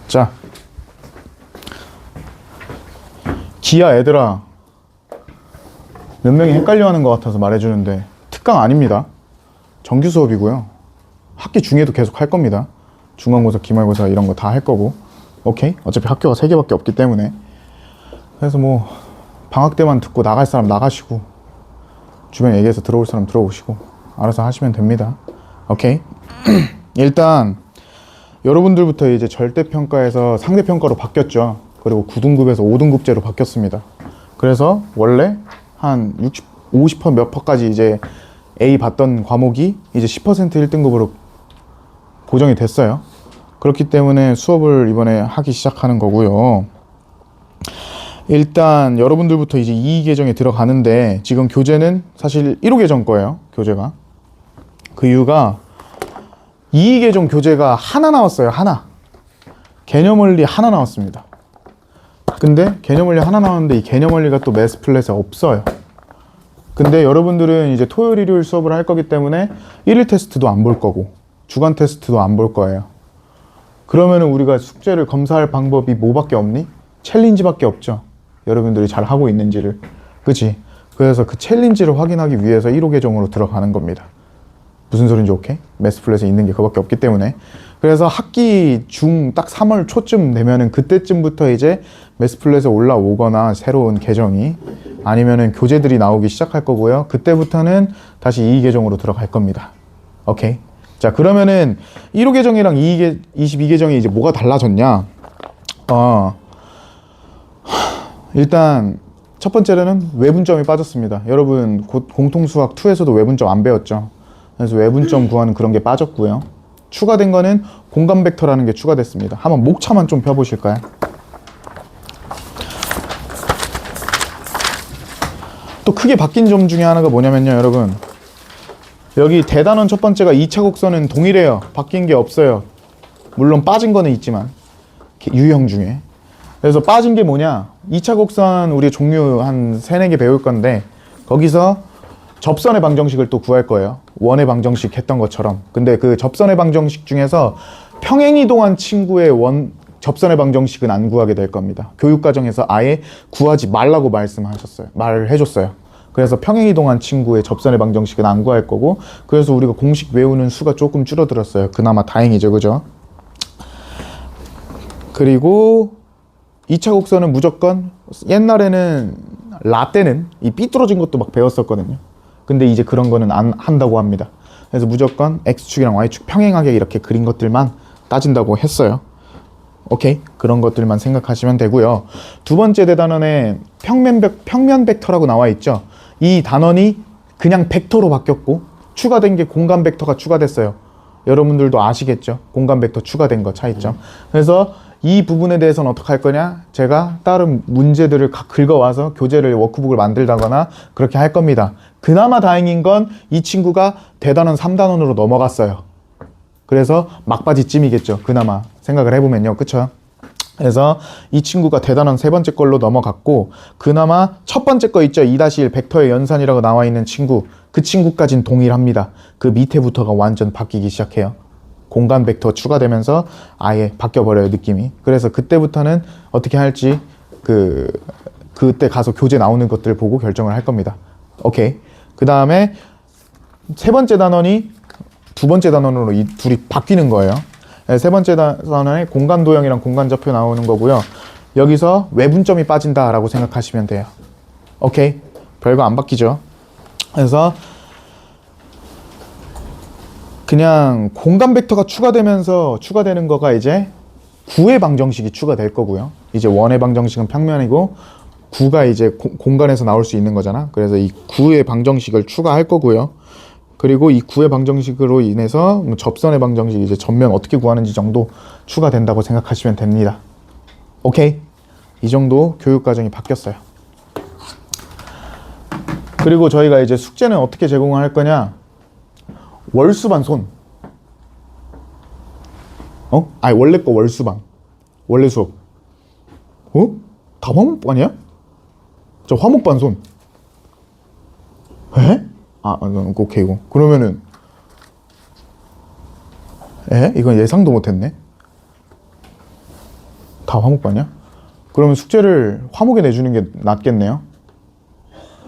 자, 기아 애들아, 몇 명이 헷갈려하는 것 같아서 말해주는데 특강 아닙니다. 정규 수업이고요. 학기 중에도 계속 할 겁니다. 중간고사, 기말고사 이런 거 다 할 거고. 오케이? 어차피 학교가 3개밖에 없기 때문에. 그래서 뭐 방학 때만 듣고 나갈 사람 나가시고, 주변에 얘기해서 들어올 사람 들어오시고 알아서 하시면 됩니다. 오케이? 일단 여러분들부터 이제 절대평가에서 상대평가로 바뀌었죠. 그리고 9등급에서 5등급제로 바뀌었습니다. 그래서 원래 한 50% 몇 퍼까지 이제 A 받던 과목이 이제 10% 1등급으로 고정이 됐어요. 그렇기 때문에 수업을 이번에 하기 시작하는 거고요. 일단 여러분들부터 이제 2위 계정에 들어가는데, 지금 교재는 사실 1호 계정 거예요. 교재가. 그 이유가 2위 계정 교재가 하나 나왔어요. 하나. 개념원리 하나 나왔습니다. 근데 개념원리 하나 나왔는데 이 개념원리가 또 매스플랫에 없어요. 근데 여러분들은 이제 토요일, 일요일 수업을 할 거기 때문에 1일 테스트도 안 볼 거고 주간 테스트도 안 볼 거예요. 그러면은 우리가 숙제를 검사할 방법이 뭐밖에 없니? 챌린지밖에 없죠. 여러분들이 잘 하고 있는지를. 그치? 그래서 그 챌린지를 확인하기 위해서 1호 계정으로 들어가는 겁니다. 무슨 소린지 오케이? 매스플랫에 있는 게 그거밖에 없기 때문에. 그래서 학기 중 딱 3월 초쯤 되면은 그때쯤부터 이제 매스플랫에 올라오거나 새로운 계정이, 아니면은 교재들이 나오기 시작할 거고요. 그때부터는 다시 2위 계정으로 들어갈 겁니다. 오케이? 자, 그러면은 1호 계정이랑 22계정이 이제 뭐가 달라졌냐? 일단 첫 번째로는 외분점이 빠졌습니다. 여러분 곧 공통수학 2에서도 외분점 안 배웠죠? 그래서 외분점 구하는 그런 게 빠졌고요. 추가된 거는 공간 벡터라는 게 추가됐습니다. 한번 목차만 좀 펴보실까요? 또 크게 바뀐 점 중에 하나가 뭐냐면요, 여러분. 여기 대단원 첫 번째가 2차 곡선은 동일해요. 바뀐 게 없어요. 물론 빠진 거는 있지만, 유형 중에. 그래서 빠진 게 뭐냐? 2차 곡선 우리 종류 한 3, 4개 배울 건데, 거기서 접선의 방정식을 또 구할 거예요. 원의 방정식 했던 것처럼. 근데 그 접선의 방정식 중에서 평행이동한 친구의 접선의 방정식은 안 구하게 될 겁니다. 교육과정에서 아예 구하지 말라고 말을 해줬어요. 그래서 평행이동한 친구의 접선의 방정식은 안 구할 거고, 그래서 우리가 공식 외우는 수가 조금 줄어들었어요. 그나마 다행이죠, 그죠? 그리고 2차 곡선은 무조건, 옛날에는 라떼는 이 삐뚤어진 것도 막 배웠었거든요. 근데 이제 그런 거는 안 한다고 합니다. 그래서 무조건 X축이랑 Y축 평행하게 이렇게 그린 것들만 따진다고 했어요. 오케이? 그런 것들만 생각하시면 되고요. 두 번째 대단원에 평면 벡터라고 나와 있죠. 이 단원이 그냥 벡터로 바뀌었고, 추가된 게 공간 벡터가 추가됐어요. 여러분들도 아시겠죠? 공간 벡터 추가된 거 차이점. 그래서 이 부분에 대해서는 어떻게 할 거냐? 제가 다른 문제들을 긁어와서 교재를 워크북을 만들다거나 그렇게 할 겁니다. 그나마 다행인 건 이 친구가 대단원 3단원으로 넘어갔어요. 그래서 막바지쯤이겠죠. 그나마 생각을 해보면요. 그쵸? 그래서 이 친구가 대단원 3번째 걸로 넘어갔고, 그나마 첫 번째 거 있죠. 2-1 벡터의 연산이라고 나와 있는 친구. 그 친구까지는 동일합니다. 그 밑에부터가 완전 바뀌기 시작해요. 공간 벡터 추가되면서 아예 바뀌어버려요, 느낌이. 그래서 그때부터는 어떻게 할지 그때 가서 교재 나오는 것들 보고 결정을 할 겁니다. 오케이. 그 다음에 세 번째 단원이 두 번째 단원으로 이 둘이 바뀌는 거예요. 세 번째 단원에 공간 도형이랑 공간 좌표 나오는 거고요. 여기서 외분점이 빠진다라고 생각하시면 돼요. 오케이. 별거 안 바뀌죠. 그래서 그냥 공간 벡터가 추가되면서 추가되는 거가 이제 9의 방정식이 추가될 거고요. 이제 원의 방정식은 평면이고 9가 이제 공간에서 나올 수 있는 거잖아. 그래서 이 9의 방정식을 추가할 거고요. 그리고 이 9의 방정식으로 인해서 접선의 방정식, 이제 전면 어떻게 구하는지 정도 추가된다고 생각하시면 됩니다. 오케이? 이 정도 교육과정이 바뀌었어요. 그리고 저희가 이제 숙제는 어떻게 제공할 거냐? 월수반 손. 아니 원래 거 월수반. 원래 수업. 다 화목반이야? 저 화목반 손. 에? 오케이 이거. 그러면은 이건 예상도 못했네. 다 화목 봤냐? 그러면 숙제를 화목에 내주는 게 낫겠네요.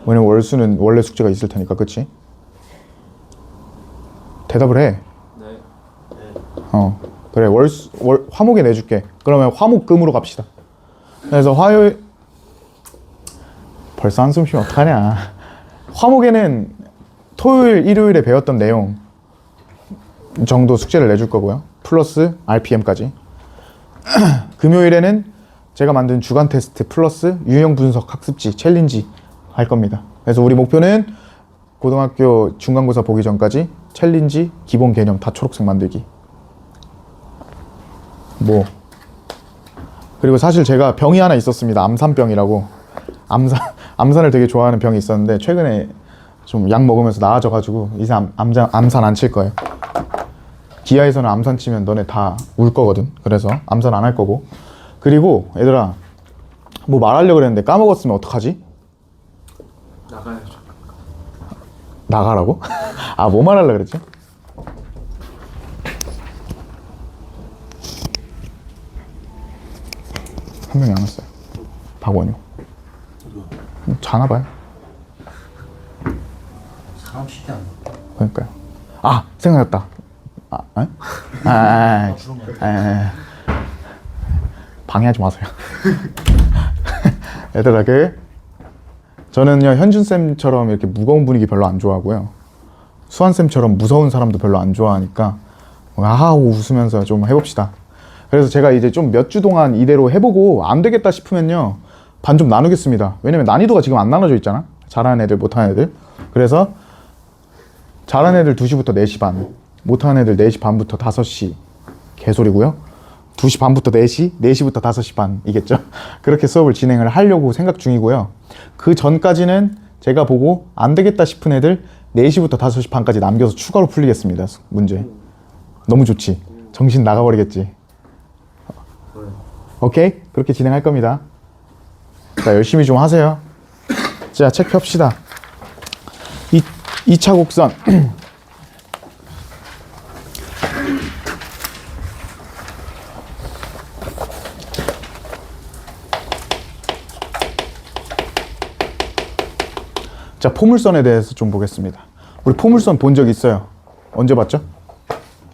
왜냐면 월수는 원래 숙제가 있을 테니까, 그치? 대답을 해. 네. 그래, 화목에 내줄게. 그러면 화목금으로 갑시다. 그래서 화요일, 벌써 한숨 쉬면 어떡하냐. 화목에는 토요일, 일요일에 배웠던 내용 정도 숙제를 내줄 거고요. 플러스 RPM까지. 금요일에는 제가 만든 주간 테스트 플러스 유형 분석 학습지 챌린지 할 겁니다. 그래서 우리 목표는 고등학교 중간고사 보기 전까지 챌린지 기본 개념 다 초록색 만들기. 그리고 사실 제가 병이 하나 있었습니다. 암산병이라고. 암산을 되게 좋아하는 병이 있었는데 최근에 좀 약 먹으면서 나아져가지고 이제 암산 안 칠 거예요. 기아에서는 암산 치면 너네 다 울 거거든. 그래서 암산 안 할 거고. 그리고 얘들아, 뭐 말하려고 그랬는데 까먹었으면 어떡하지? 나가야죠. 나가라고? 아, 뭐 말하려고 그랬지? 한 명이 안 왔어요. 박원효. 자나 봐요. 사람 쉽게 안 나. 그러니까요. 아, 생각났다. 방해하지 마세요. 얘들아, 저는요, 현준쌤처럼 이렇게 무거운 분위기 별로 안 좋아하고요. 수환쌤처럼 무서운 사람도 별로 안 좋아하니까, 하하고 웃으면서 좀 해봅시다. 그래서 제가 이제 좀 몇 주 동안 이대로 해보고 안 되겠다 싶으면요, 반 좀 나누겠습니다. 왜냐면 난이도가 지금 안 나눠져 있잖아. 잘하는 애들, 못하는 애들. 그래서 잘하는 애들 2시부터 4시 반, 못하는 애들 4시 반부터 5시, 개소리고요. 2시 반부터 4시, 4시부터 5시 반이겠죠. 그렇게 수업을 진행을 하려고 생각 중이고요. 그 전까지는 제가 보고 안 되겠다 싶은 애들 4시부터 5시 반까지 남겨서 추가로 풀리겠습니다. 문제. 너무 좋지. 정신 나가버리겠지. 오케이? 그렇게 진행할 겁니다. 자, 열심히 좀 하세요. 자, 책 펴봅시다. 2차 곡선. 자, 포물선에 대해서 좀 보겠습니다. 우리 포물선 본 적 있어요? 언제 봤죠?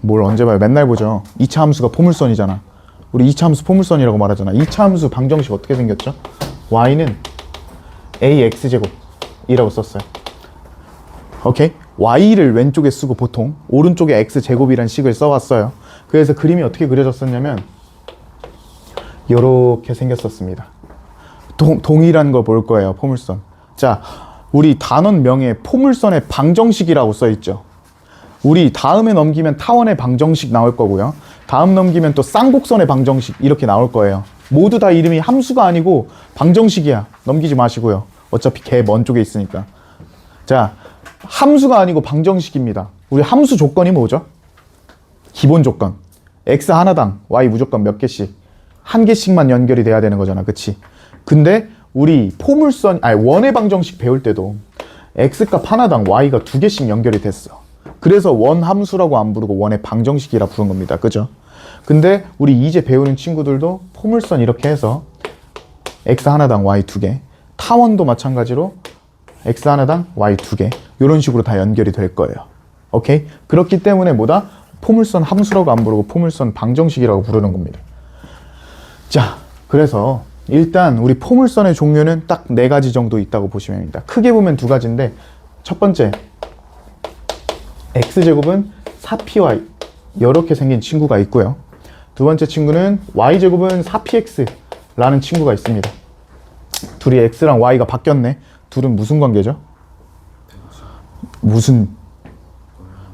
뭘 언제 봐요? 맨날 보죠. 2차 함수가 포물선이잖아. 우리 2차 함수 포물선이라고 말하잖아. 2차 함수 방정식 어떻게 생겼죠? y는 ax제곱이라고 썼어요. 오케이? y를 왼쪽에 쓰고 보통 오른쪽에 x제곱이라는 식을 써왔어요. 그래서 그림이 어떻게 그려졌었냐면 이렇게 생겼었습니다. 동일한 거 볼 거예요. 포물선. 자, 우리 단원명에 포물선의 방정식이라고 써있죠. 우리 다음에 넘기면 타원의 방정식 나올 거고요. 다음 넘기면 또 쌍곡선의 방정식 이렇게 나올 거예요. 모두 다 이름이 함수가 아니고 방정식이야. 넘기지 마시고요. 어차피 개 먼 쪽에 있으니까. 자, 함수가 아니고 방정식입니다. 우리 함수 조건이 뭐죠? 기본 조건. x 하나당 y 무조건 몇 개씩. 한 개씩만 연결이 돼야 되는 거잖아. 그치? 근데 우리 포물선, 원의 방정식 배울 때도 x값 하나당 y가 2개씩 연결이 됐어. 그래서 원 함수라고 안 부르고 원의 방정식이라 부른 겁니다. 그죠? 근데 우리 이제 배우는 친구들도 포물선 이렇게 해서 x 하나당 y 2개, 타원도 마찬가지로 x 하나당 y 2개 이런 식으로 다 연결이 될 거예요. 오케이? 그렇기 때문에 뭐다? 포물선 함수라고 안 부르고 포물선 방정식이라고 부르는 겁니다. 자, 그래서 일단 우리 포물선의 종류는 딱 4가지 정도 있다고 보시면 됩니다. 크게 보면 2가지인데 첫 번째 x제곱은 4py 이렇게 생긴 친구가 있고요. 두 번째 친구는 y제곱은 4px라는 친구가 있습니다. 둘이 x랑 y가 바뀌었네. 둘은 무슨 관계죠? 무슨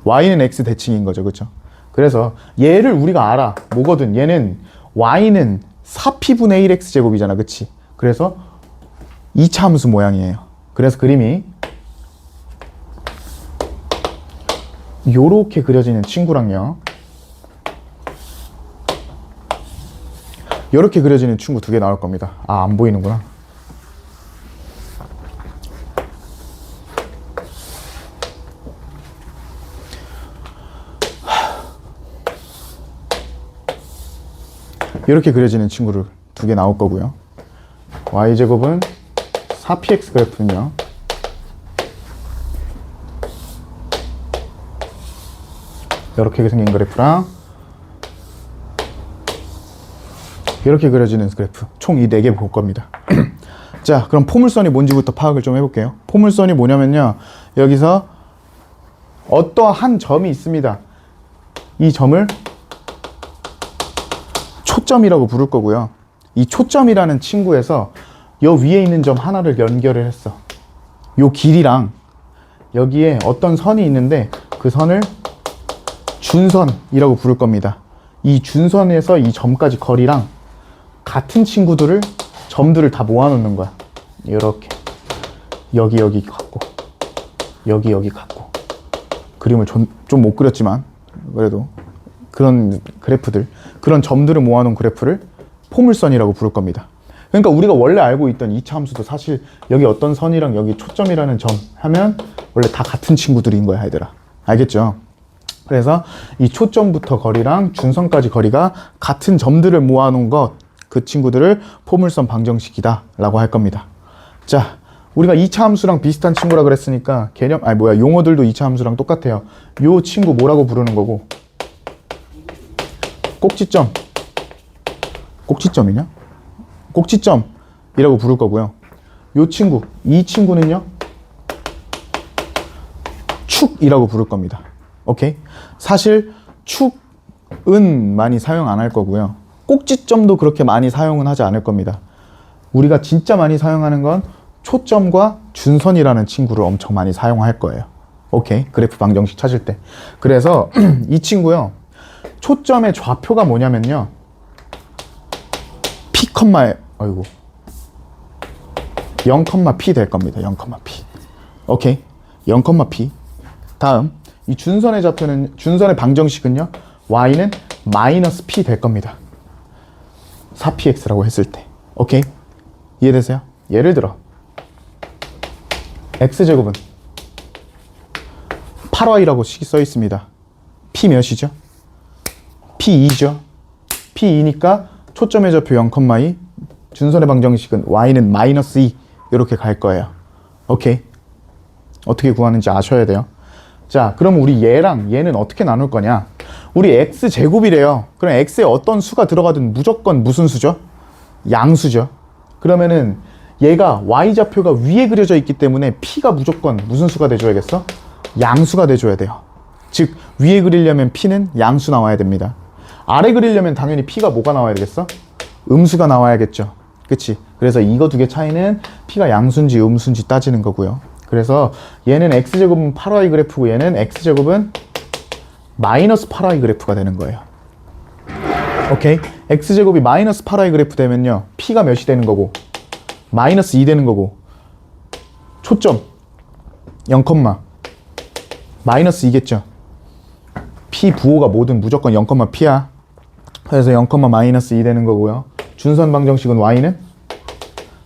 y는 x 대칭인 거죠. 그렇죠? 그래서 얘를 우리가 알아. 뭐거든? 얘는 y는 4p분의 1x제곱이잖아. 그치? 그래서 2차 함수 모양이에요. 그래서 그림이 요렇게 그려지는 친구랑요, 요렇게 그려지는 친구 2개 나올 겁니다. 아, 안 보이는구나. 이렇게 그려지는 친구를 두 개 나올 거고요. y제곱은 4px 그래프는요. 이렇게 생긴 그래프랑 이렇게 그려지는 그래프 총 이 4개 볼 겁니다. 자, 그럼 포물선이 뭔지부터 파악을 좀 해볼게요. 포물선이 뭐냐면요, 여기서 어떠한 점이 있습니다. 이 점을 초점이라고 부를 거고요. 이 초점이라는 친구에서 요 위에 있는 점 하나를 연결을 했어. 요 길이랑 여기에 어떤 선이 있는데 그 선을 준선이라고 부를 겁니다. 이 준선에서 이 점까지 거리랑 같은 친구들을, 점들을 다 모아놓는 거야. 이렇게 여기 같고 여기 같고, 그림을 좀 못 그렸지만 그래도 그런 그래프들, 그런 점들을 모아놓은 그래프를 포물선이라고 부를 겁니다. 그러니까 우리가 원래 알고 있던 2차 함수도 사실 여기 어떤 선이랑 여기 초점이라는 점 하면 원래 다 같은 친구들인 거야, 얘들아. 알겠죠? 그래서 이 초점부터 거리랑 준선까지 거리가 같은 점들을 모아놓은 것, 그 친구들을 포물선 방정식이다 라고 할 겁니다. 자, 우리가 2차 함수랑 비슷한 친구라 그랬으니까 용어들도 2차 함수랑 똑같아요. 요 친구 뭐라고 부르는 거고, 꼭지점이냐? 꼭지점이라고 부를 거고요. 요 친구, 이 친구는요, 축이라고 부를 겁니다. 오케이? 사실 축은 많이 사용 안 할 거고요. 꼭지점도 그렇게 많이 사용은 하지 않을 겁니다. 우리가 진짜 많이 사용하는 건 초점과 준선이라는 친구를 엄청 많이 사용할 거예요. 오케이? 그래프 방정식 찾을 때. 그래서 이 친구요, 초점의 좌표가 뭐냐면요, p, 0,p 될 겁니다. 0,p. 오케이? 0,p. 다음, 이 준선의 좌표는, 준선의 방정식은요, y는 마이너스 p 될 겁니다. 4px라고 했을 때. 오케이? 이해되세요? 예를 들어 x제곱은 8y라고 써 있습니다. p 몇이죠? p2죠. p2니까 초점의 좌표 0,2, 준선의 방정식은 y는 마이너스 2 이렇게 갈 거예요. 오케이? 어떻게 구하는지 아셔야 돼요. 자, 그럼 우리 얘랑 얘는 어떻게 나눌 거냐? 우리 x제곱이래요. 그럼 x에 어떤 수가 들어가든 무조건 무슨 수죠? 양수죠. 그러면은 얘가 y좌표가 위에 그려져 있기 때문에 p가 무조건 무슨 수가 돼줘야겠어? 양수가 돼줘야 돼요. 즉 위에 그리려면 p는 양수 나와야 됩니다. 아래 그리려면 당연히 p가 뭐가 나와야 되겠어? 음수가 나와야겠죠. 그치? 그래서 이거 두 개 차이는 p가 양수인지 음수인지 따지는 거고요. 그래서 얘는 x제곱은 8y 그래프고 얘는 x제곱은 마이너스 8y 그래프가 되는 거예요. 오케이? x제곱이 마이너스 8y 그래프 되면요, p가 몇이 되는 거고, 마이너스 2 되는 거고, 초점 0, 마이너스 2겠죠. p 부호가 뭐든 무조건 0,p야. 그래서 0, 마이너스 2 되는 거고요. 준선 방정식은 y는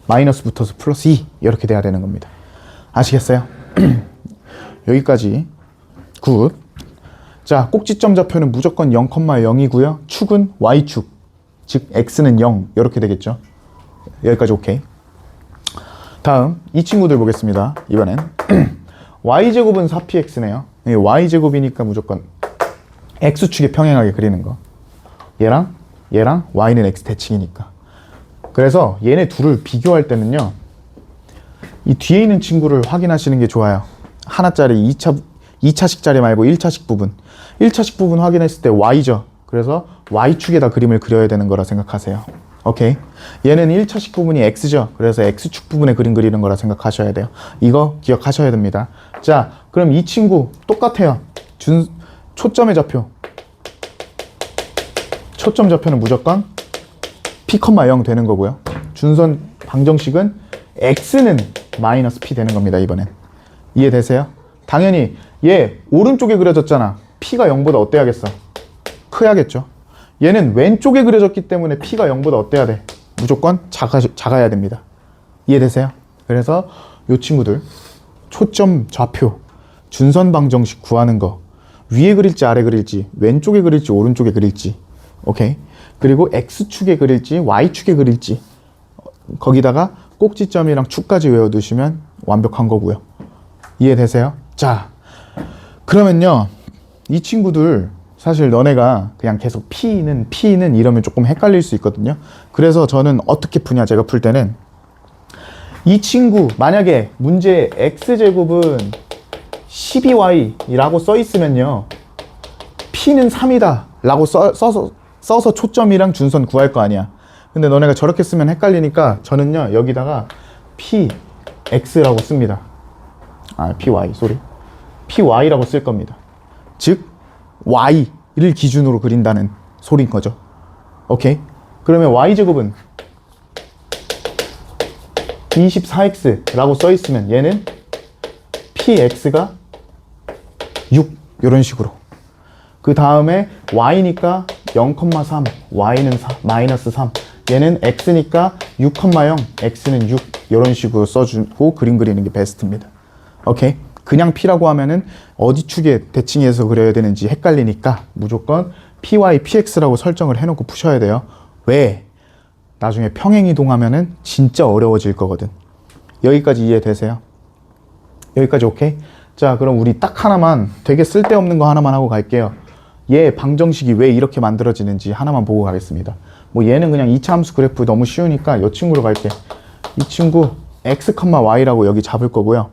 마이너스 붙어서 플러스 2 이렇게 돼야 되는 겁니다. 아시겠어요? 여기까지 굿. 자, 꼭지점 좌표는 무조건 0,0이고요. 축은 y축, 즉 x는 0 이렇게 되겠죠. 여기까지 오케이. 다음 이 친구들 보겠습니다. 이번엔 y제곱은 4px네요. y제곱이니까 무조건 x축에 평행하게 그리는 거. 얘랑 y는 x 대칭이니까. 그래서 얘네 둘을 비교할 때는요, 이 뒤에 있는 친구를 확인하시는 게 좋아요. 하나짜리 2차식짜리 말고 1차식 부분. 1차식 부분 확인했을 때 y죠. 그래서 y축에다 그림을 그려야 되는 거라 생각하세요. 오케이? 얘는 1차식 부분이 x죠. 그래서 x축 부분에 그림 그리는 거라 생각하셔야 돼요. 이거 기억하셔야 됩니다. 자, 그럼 이 친구 똑같아요. 초점의 좌표. 초점 좌표는 무조건 p, 0 되는 거고요. 준선 방정식은 x는 마이너스 p 되는 겁니다. 이번엔 이해되세요? 당연히 얘 오른쪽에 그려졌잖아. p가 0보다 어때야겠어? 커야겠죠. 얘는 왼쪽에 그려졌기 때문에 p가 0보다 어때야 돼? 무조건 작아야 됩니다. 이해되세요? 그래서 이 친구들 초점 좌표 준선 방정식 구하는 거, 위에 그릴지 아래 그릴지, 왼쪽에 그릴지 오른쪽에 그릴지. 오케이? 그리고 X축에 그릴지 Y축에 그릴지 거기다가 꼭지점이랑 축까지 외워두시면 완벽한 거고요. 이해되세요? 자, 그러면요. 이 친구들 사실 너네가 그냥 계속 P는 이러면 조금 헷갈릴 수 있거든요. 그래서 저는 어떻게 푸냐, 제가 풀 때는 이 친구 만약에 문제에 X제곱은 12Y라고 써 있으면요. P는 3이다 라고 써서 초점이랑 준선 구할 거 아니야. 근데 너네가 저렇게 쓰면 헷갈리니까 저는요 여기다가 PX라고 씁니다. PY라고 쓸 겁니다. 즉 Y를 기준으로 그린다는 소리인 거죠. 오케이? 그러면 Y제곱은 24X라고 써 있으면 얘는 PX가 6 이런 식으로. 그 다음에 Y니까 0,3, Y는 4, 마이너스 3. 얘는 X니까 6,0, X는 6 이런 식으로 써주고 그림 그리는 게 베스트입니다. 오케이? 그냥 P라고 하면은 어디 축에 대칭해서 그려야 되는지 헷갈리니까 무조건 PY, PX라고 설정을 해놓고 푸셔야 돼요. 왜? 나중에 평행이동하면은 진짜 어려워질 거거든. 여기까지 이해되세요? 여기까지 오케이? 자, 그럼 우리 딱 하나만, 되게 쓸데없는 거 하나만 하고 갈게요. 얘 방정식이 왜 이렇게 만들어지는지 하나만 보고 가겠습니다. 뭐 얘는 그냥 2차 함수 그래프 너무 쉬우니까 이 친구로 갈게. 이 친구 x, y라고 여기 잡을 거고요.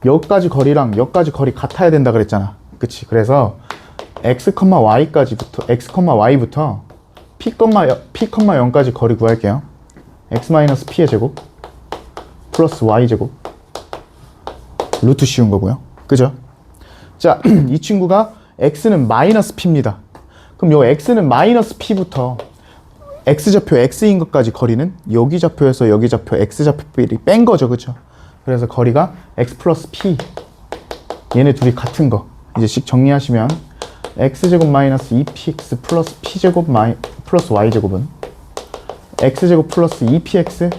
여기까지 거리랑 여기까지 거리 같아야 된다 그랬잖아. 그치? 그래서 x, y부터 p, 0까지 거리 구할게요. x-p의 제곱 플러스 y제곱 루트 씌운 거고요. 그죠? 자, 이 친구가 x는 마이너스 p입니다. 그럼 요 x는 마이너스 p부터 x좌표 x인 것까지 거리는 여기 좌표에서 여기 좌표 x좌표끼리 뺀 거죠. 그쵸? 그래서 거리가 x 플러스 p. 얘네 둘이 같은 거. 이제 식 정리하시면 x제곱 마이너스 2px 플러스 p제곱 플러스 y제곱은 x제곱 플러스 2px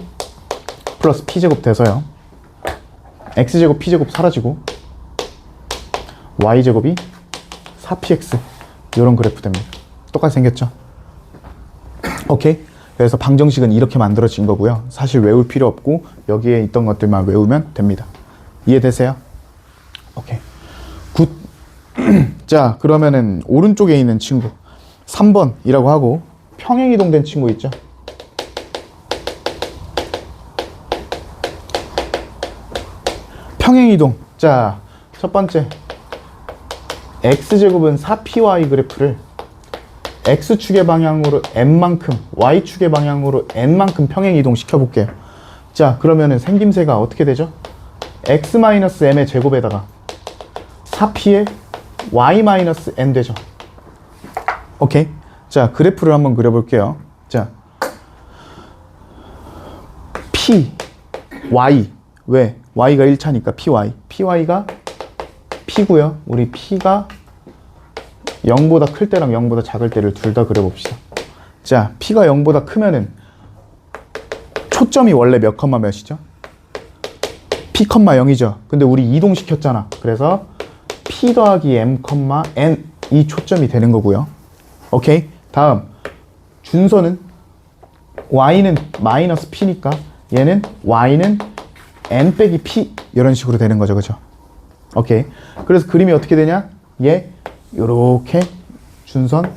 플러스 p제곱 돼서요. x제곱 p제곱 사라지고 y제곱이 4px 이런 그래프 됩니다. 똑같이 생겼죠? 오케이? 그래서 방정식은 이렇게 만들어진 거고요. 사실 외울 필요 없고 여기에 있던 것들만 외우면 됩니다. 이해되세요? 오케이. 굿. 자, 그러면은 오른쪽에 있는 친구 3번이라고 하고 평행이동된 친구 있죠? 평행이동. 자, 첫 번째 x제곱은 4py 그래프를 x축의 방향으로 n만큼, y축의 방향으로 n만큼 평행이동 시켜볼게요. 자, 그러면은 생김새가 어떻게 되죠? x-m의 제곱에다가 4p의 y-n 되죠. 오케이? 자, 그래프를 한번 그려볼게요. 자, p, y. 왜? y가 1차니까 py가 p고요. 우리 p가 0보다 클 때랑 0보다 작을 때를 둘 다 그려봅시다. 자, p가 0보다 크면은 초점이 원래 몇 컴마 몇이죠? p, 0이죠. 근데 우리 이동시켰잖아. 그래서 p 더하기 m, n 이 초점이 되는 거고요. 오케이? 다음 준선은 y는 마이너스 p니까 얘는 y는 n 빼기 p 이런 식으로 되는 거죠. 그죠? 오케이. 그래서 그림이 어떻게 되냐? 얘 요렇게 준선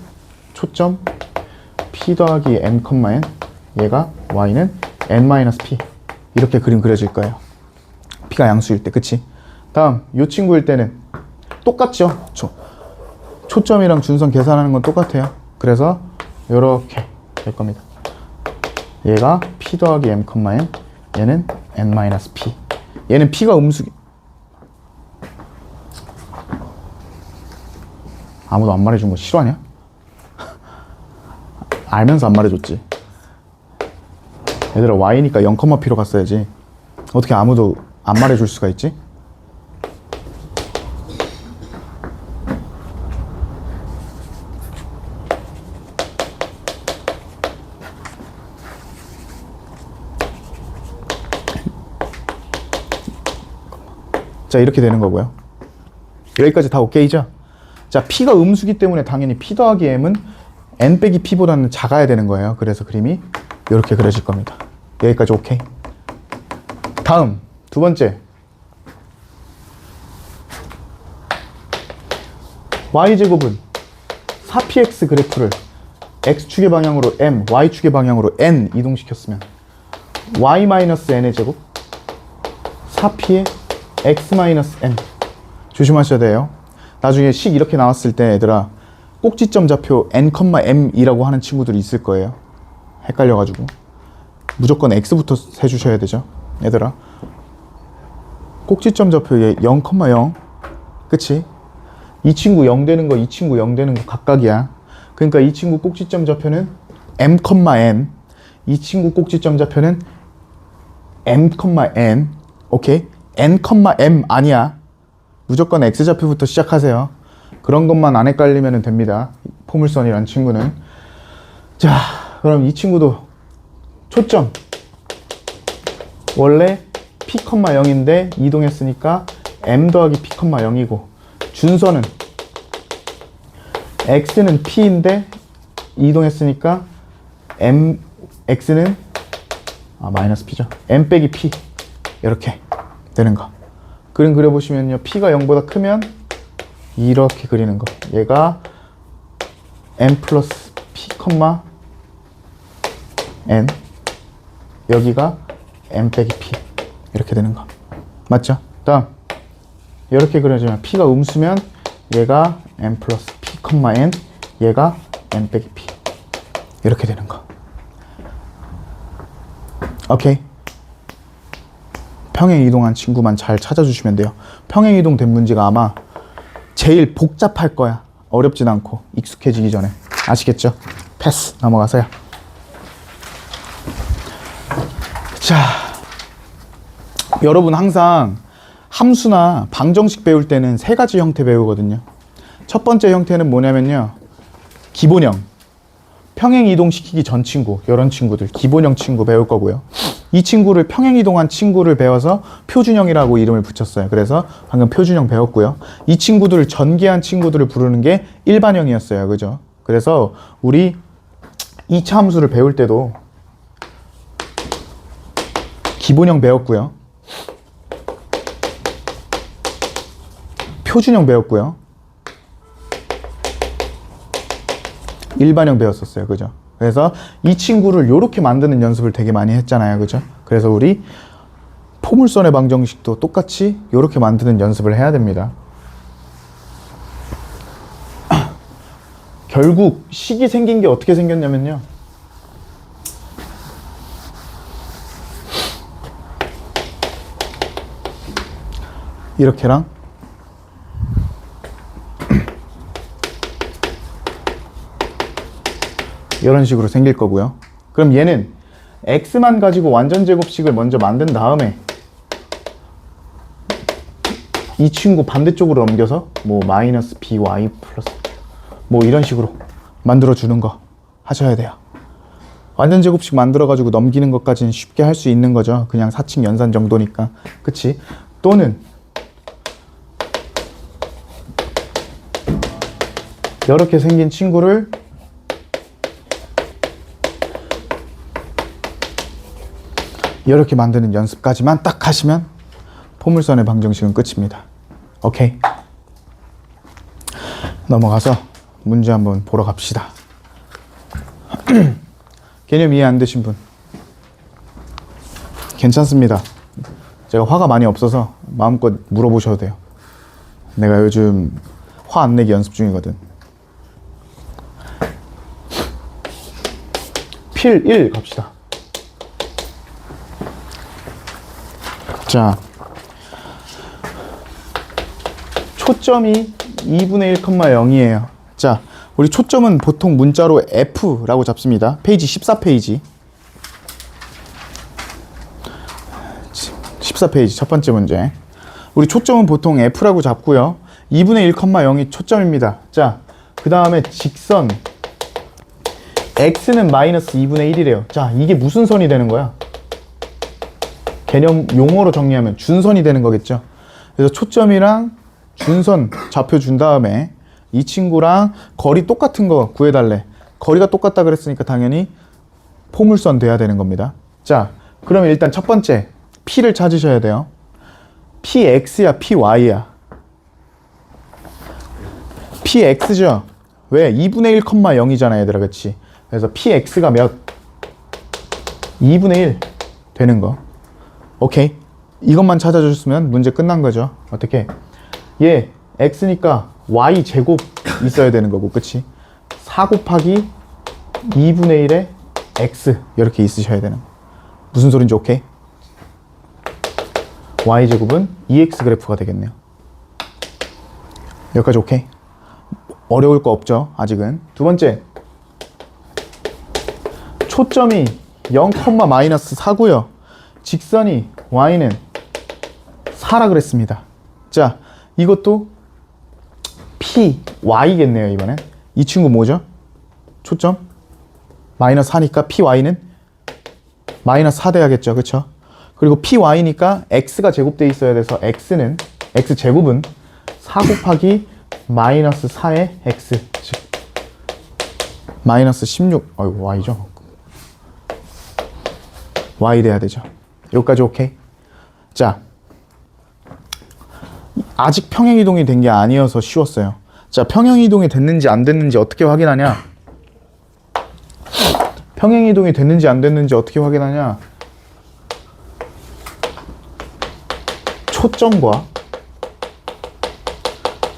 초점 p 더하기 m, n 얘가 y는 n-p 이렇게 그림 그려질 거예요. p가 양수일 때. 그치? 다음 요 친구일 때는 똑같죠? 초점이랑 준선 계산하는 건 똑같아요. 그래서 요렇게 될 겁니다. 얘가 p 더하기 m, n 얘는 n-p. 얘는 p가 음수기. 아무도 안 말해준 거 싫어하냐? 알면서 안 말해줬지. 얘들아, y니까 0,p로 갔어야지. 어떻게 아무도 안 말해줄 수가 있지? 자, 이렇게 되는 거고요. 여기까지 다 오케이죠? 자, p가 음수기 때문에 당연히 p 더하기 m은 n 빼기 p보다는 작아야 되는 거예요. 그래서 그림이 이렇게 그려질 겁니다. 여기까지 오케이. 다음 두 번째, y제곱은 4px 그래프를 x축의 방향으로 m, y축의 방향으로 n 이동시켰으면 y-n의 제곱 4p의 x-n. 조심하셔야 돼요. 나중에 식 이렇게 나왔을 때 얘들아 꼭지점 좌표 n,m이라고 하는 친구들이 있을 거예요. 헷갈려가지고 무조건 x부터 해주셔야 되죠. 얘들아 꼭지점 좌표에 0,0 그치? 이 친구 0 되는 거, 이 친구 0 되는 거 각각이야. 그러니까 이 친구 꼭지점 좌표는 m,n, 이 친구 꼭지점 좌표는 m,n. 오케이? n,m 아니야. 무조건 x좌표부터 시작하세요. 그런 것만 안 헷갈리면 됩니다. 포물선이란 친구는. 자, 그럼 이 친구도 초점 원래 p,0인데 이동했으니까 m 더하기 p,0이고 준선은 x는 p인데 이동했으니까 x는 마이너스 p죠. m 빼기 p 이렇게 되는 거. 그림 그려보시면요, p가 0보다 크면 이렇게 그리는 거. 얘가 m 플러스 p, n, 여기가 m 빼기 p 이렇게 되는 거 맞죠? 다음 이렇게 그려지면 p가 음수면 얘가 m 플러스 p, n, 얘가 m 빼기 p 이렇게 되는 거. 오케이. 평행 이동한 친구만 잘 찾아주시면 돼요. 평행 이동된 문제가 아마 제일 복잡할 거야. 어렵진 않고 익숙해지기 전에. 아시겠죠? 패스. 넘어가세요. 자, 여러분 항상 함수나 방정식 배울 때는 세 가지 형태 배우거든요. 첫 번째 형태는 뭐냐면요, 기본형. 평행 이동시키기 전 친구, 이런 친구들 기본형 친구 배울 거고요. 이 친구를 평행 이동한 친구를 배워서 표준형이라고 이름을 붙였어요. 그래서 방금 표준형 배웠고요. 이 친구들을 전개한 친구들을 부르는 게 일반형이었어요. 그죠? 그래서 우리 2차 함수를 배울 때도 기본형 배웠고요. 표준형 배웠고요. 일반형 배웠었어요. 그죠? 그래서 이 친구를 이렇게 만드는 연습을 되게 많이 했잖아요. 그죠? 그래서 우리 포물선의 방정식도 똑같이 이렇게 만드는 연습을 해야 됩니다. 결국 식이 생긴 게 어떻게 생겼냐면요, 이렇게랑 이런 식으로 생길 거고요. 그럼 얘는 x만 가지고 완전 제곱식을 먼저 만든 다음에 이 친구 반대쪽으로 넘겨서 뭐 마이너스 by 플러스 뭐 이런 식으로 만들어 주는 거 하셔야 돼요. 완전 제곱식 만들어 가지고 넘기는 것까지는 쉽게 할 수 있는 거죠. 그냥 사칙 연산 정도니까. 그치? 또는 이렇게 생긴 친구를 이렇게 만드는 연습까지만 딱 하시면 포물선의 방정식은 끝입니다. 오케이. 넘어가서 문제 한번 보러 갑시다. 개념 이해 안 되신 분 괜찮습니다. 제가 화가 많이 없어서 마음껏 물어보셔도 돼요. 내가 요즘 화 안 내기 연습 중이거든. 필 1 갑시다. 자, 초점이 2분의 1,0이에요. 자, 우리 초점은 보통 문자로 F라고 잡습니다. 페이지 14페이지. 14페이지 첫 번째 문제. 우리 초점은 보통 F라고 잡고요. 2분의 1,0이 초점입니다. 자, 그 다음에 직선 X는 마이너스 2분의 1이래요. 자, 이게 무슨 선이 되는 거야? 개념 용어로 정리하면 준선이 되는 거겠죠. 그래서 초점이랑 준선 좌표 준 다음에 이 친구랑 거리 똑같은 거 구해달래. 거리가 똑같다 그랬으니까 당연히 포물선 돼야 되는 겁니다. 자, 그러면 일단 첫 번째 P를 찾으셔야 돼요. PX야, PY야? PX죠? 왜? 2분의 1, 0이잖아, 얘들아, 그치? 그래서 PX가 몇? 2분의 1 되는 거. 오케이. 이것만 찾아줬으면 문제 끝난 거죠. 어떻게? 얘 X니까 Y 제곱 있어야 되는 거고, 그치? 4 곱하기 2분의 1의 X 이렇게 있으셔야 되는 거. 무슨 소린지 오케이? Y 제곱은 2X 그래프가 되겠네요. 여기까지 오케이? 어려울 거 없죠, 아직은. 두 번째, 초점이 0,-4고요. 직선이 y는 4라 그랬습니다. 자, 이것도 py겠네요, 이번엔. 이 친구 뭐죠? 초점? 마이너스 4니까 py는 마이너스 4 돼야겠죠, 그쵸? 그리고 py니까 x가 제곱돼 있어야 돼서 x 제곱은 4 곱하기 마이너스 4의 x, 즉 마이너스 16, 어이구 y죠. y 돼야 되죠. 여기까지 오케이? 자, 아직 평행이동이 된 게 아니어서 쉬웠어요. 자, 평행이동이 됐는지 안 됐는지 어떻게 확인하냐? 평행이동이 됐는지 안 됐는지 어떻게 확인하냐? 초점과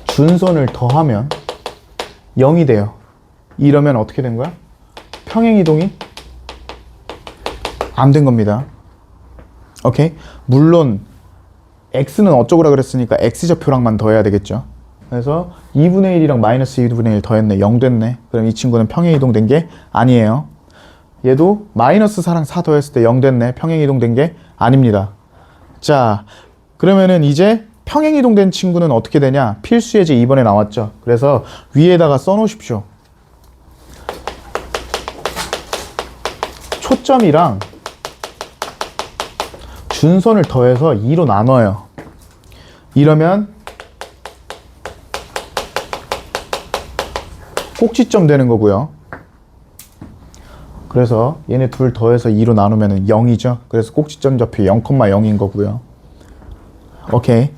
준선을 더하면 0이 돼요. 이러면 어떻게 된 거야? 평행이동이 안 된 겁니다. 오케이? 물론 x는 어쩌고라 그랬으니까 x좌표랑만 더해야 되겠죠. 그래서 2분의 1이랑 마이너스 2분의 1 더했네. 0 됐네. 그럼 이 친구는 평행이동 된 게 아니에요. 얘도 마이너스 4랑 4 더했을 때 0 됐네. 평행이동 된 게 아닙니다. 자, 그러면은 이제 평행이동 된 친구는 어떻게 되냐? 필수 예제 2번에 나왔죠. 그래서 위에다가 써놓으십시오. 초점이랑 준선을 더해서 2로 나눠요. 이러면 꼭지점 되는 거고요. 그래서 얘네 둘 더해서 2로 나누면 0이죠. 그래서 꼭지점 좌표 0,0인 거고요. 오케이.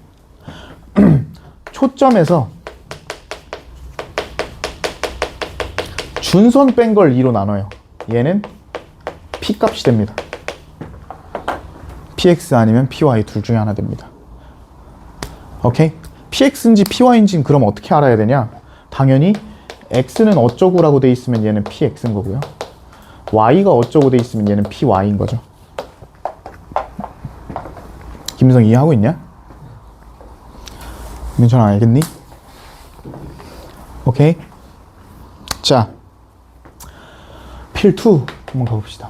초점에서 준선 뺀 걸 2로 나눠요. 얘는 P 값이 됩니다. PX 아니면 PY 둘 중에 하나 됩니다. 오케이? PX인지 PY인지는 그럼 어떻게 알아야 되냐? 당연히 X는 어쩌고라고 돼 있으면 얘는 PX인 거고요. Y가 어쩌고 돼 있으면 얘는 PY인 거죠. 김성 이해하고 있냐? 민철아 알겠니? 오케이? 자, 필2 한번 가봅시다.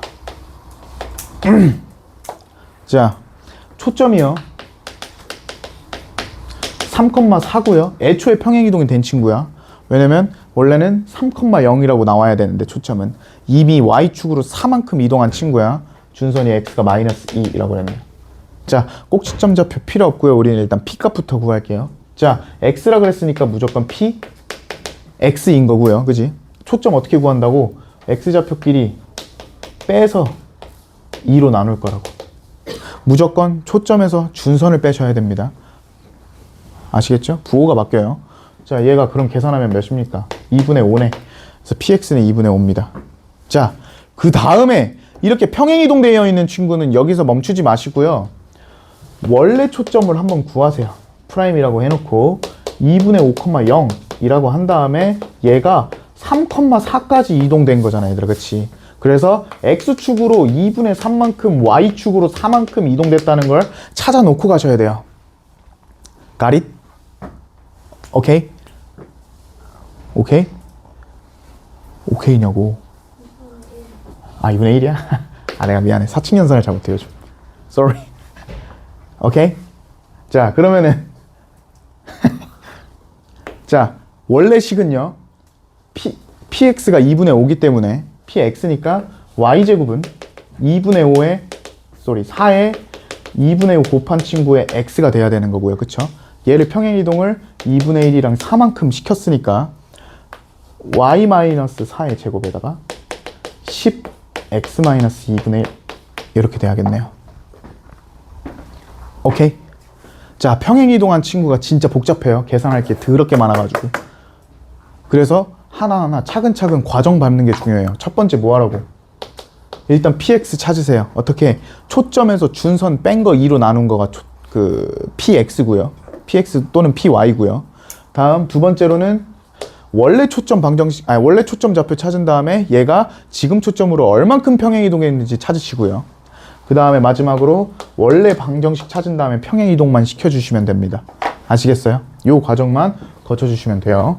자, 초점이요 3,4고요. 애초에 평행이동이 된 친구야. 왜냐면 원래는 3,0이라고 나와야 되는데 초점은 이미 y축으로 4만큼 이동한 친구야. 준선이 x가 마이너스 2라고 그랬네요. 자, 꼭지점 좌표 필요 없고요. 우리는 일단 p 값부터 구할게요. 자, x라 그랬으니까 무조건 p x인 거고요. 그지? 초점 어떻게 구한다고? x좌표끼리 빼서 2로 나눌 거라고. 무조건 초점에서 준선을 빼셔야 됩니다. 아시겠죠? 부호가 바뀌어요. 자, 얘가 그럼 계산하면 몇입니까? 2분의 5네. 그래서 px는 2분의 5입니다. 자, 그 다음에 이렇게 평행이동 되어 있는 친구는 여기서 멈추지 마시고요. 원래 초점을 한번 구하세요. 프라임이라고 해놓고 2분의 5,0이라고 한 다음에 얘가 3,4까지 이동된 거잖아, 얘들아. 그치? 그래서 x축으로 2분의 3만큼 y축으로 4만큼 이동됐다는 걸 찾아 놓고 가셔야 돼요. Got it? 오케이? 오케이? 오케이냐고. 아, 2분의 1이야? 아, 내가 미안해. 사칙연산을 잘못해가지고. Sorry. 오케이? 자, 그러면은 자, 원래 식은요. px가 2분의 5기 때문에 px니까 y제곱은 2분의 5의 4의 2분의 5 곱한 친구의 x가 돼야 되는 거고요. 그쵸? 얘를 평행이동을 2분의 1이랑 4만큼 시켰으니까 y-4의 제곱에다가 10x-2분의 1 이렇게 돼야겠네요. 오케이. 자, 평행이동한 친구가 진짜 복잡해요. 계산할 게 더럽게 많아가지고. 그래서 하나하나 차근차근 과정 밟는 게 중요해요. 첫 번째 뭐 하라고? 일단 px 찾으세요. 어떻게? 초점에서 준선 뺀 거 2로 나눈 거가 px고요. px 또는 py고요. 다음 두 번째로는 원래 초점 방정식, 원래 초점 좌표 찾은 다음에 얘가 지금 초점으로 얼만큼 평행이동했는지 찾으시고요. 그 다음에 마지막으로 원래 방정식 찾은 다음에 평행이동만 시켜주시면 됩니다. 아시겠어요? 요 과정만 거쳐주시면 돼요.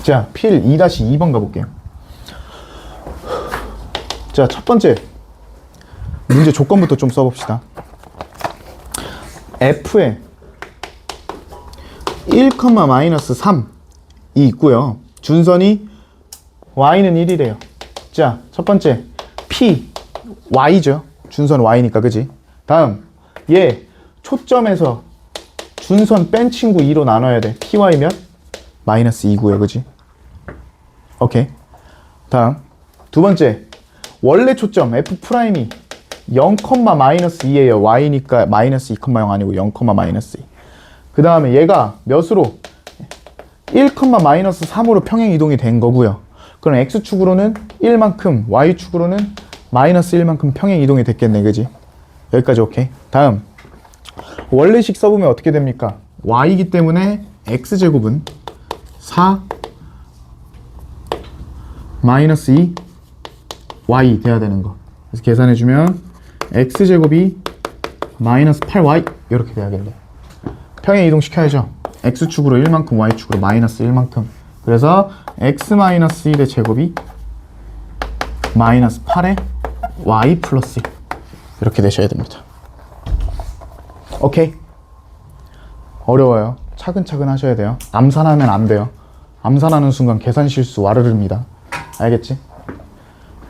자, 필 2-2번 가볼게요. 자, 첫 번째 문제 조건부터 좀 써봅시다. f에 1,-3이 있고요. 준선이 y는 1이래요. 자, 첫 번째 p, y죠. 준선 y니까, 그지? 다음 얘 초점에서 준선 뺀 친구 2로 나눠야 돼. py면 -2고요, 그지? 오케이. 다음 두 번째 원래 초점 f'이 0,-2예요. y니까 -2,0 아니고 0,-2. 그 다음에 얘가 몇으로? 1,-3으로 평행 이동이 된 거고요. 그럼 x축으로는 1만큼, y축으로는 -1만큼 평행 이동이 됐겠네, 그지? 여기까지 오케이. 다음 원래식 써보면 어떻게 됩니까? y이기 때문에 x제곱은 4 -2 y 돼야 되는 거. 그래서 계산해주면 x제곱이 -8y 이렇게 돼야겠네. 평행 이동 시켜야죠. x축으로 1만큼, y축으로 -1만큼. 그래서 x-1의 제곱이 -8에 y 플러스 1 이렇게 되셔야 됩니다. 오케이. 어려워요. 차근차근 하셔야 돼요. 암산하면 안 돼요. 암산하는 순간 계산 실수 와르르입니다. 알겠지?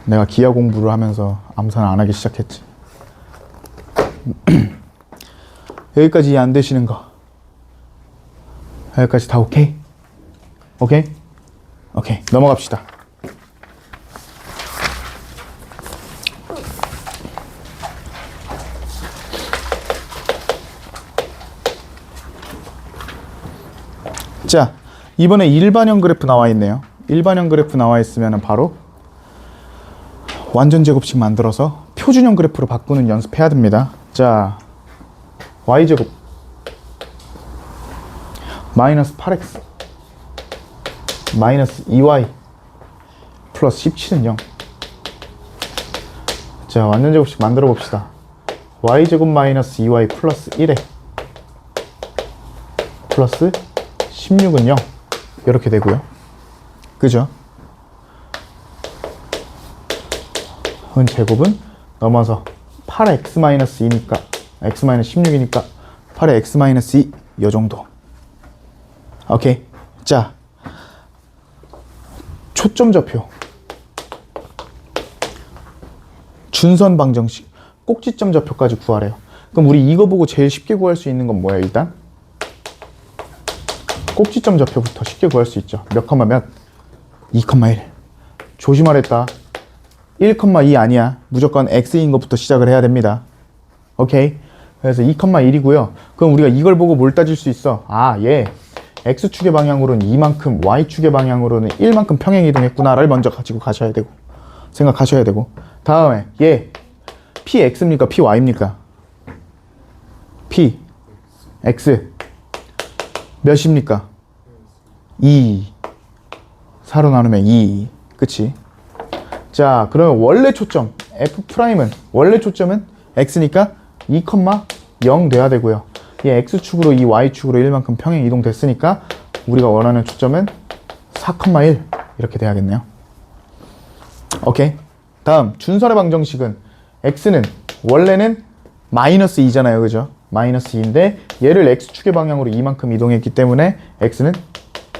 내가 기하 공부를 하면서 암산을 안 하기 시작했지. 여기까지 이해 안 되시는 거. 여기까지 다 오케이? 오케이? 오케이. 넘어갑시다. 자, 이번에 일반형 그래프 나와 있네요. 일반형 그래프 나와 있으면 바로 완전 제곱식 만들어서 표준형 그래프로 바꾸는 연습해야 됩니다. 자, y제곱 -8x -2y 플러스 17은 0. 자, 완전 제곱식 만들어 봅시다. y제곱 -2y 플러스 1에 플러스 16은 0 이렇게 되고요. 그죠? 은 제곱은 넘어서 8x-2니까 x-16이니까 8의 x-2 이 정도. 오케이. 자, 초점 좌표 준선 방정식 꼭지점 좌표까지 구하래요. 그럼 우리 이거 보고 제일 쉽게 구할 수 있는 건 뭐예요? 일단 꼭지점 좌표부터 쉽게 구할 수 있죠. 몇 컴마 몇? 2,1. 조심하랬다. 1,2 아니야. 무조건 x인 것부터 시작을 해야 됩니다. 오케이. 그래서 2,1이고요. 그럼 우리가 이걸 보고 뭘 따질 수 있어? 아, 얘 x축의 방향으로는 2만큼, y축의 방향으로는 1만큼 평행 이동했구나를 먼저 가지고 가셔야 되고 생각하셔야 되고, 다음에 얘 px입니까? py입니까? p x 몇입니까? 2. 4로 나누면 2. 그치? 자, 그러면 원래 초점 f'은 원래 초점은 x니까 2,0 돼야 되고요. 이 x축으로 이 y축으로 1만큼 평행 이동됐으니까 우리가 원하는 초점은 4,1 이렇게 돼야겠네요. 오케이. 다음 준선의 방정식은 x는 원래는 -2잖아요. 그죠? -2인데 얘를 x축의 방향으로 이만큼 이동했기 때문에 x는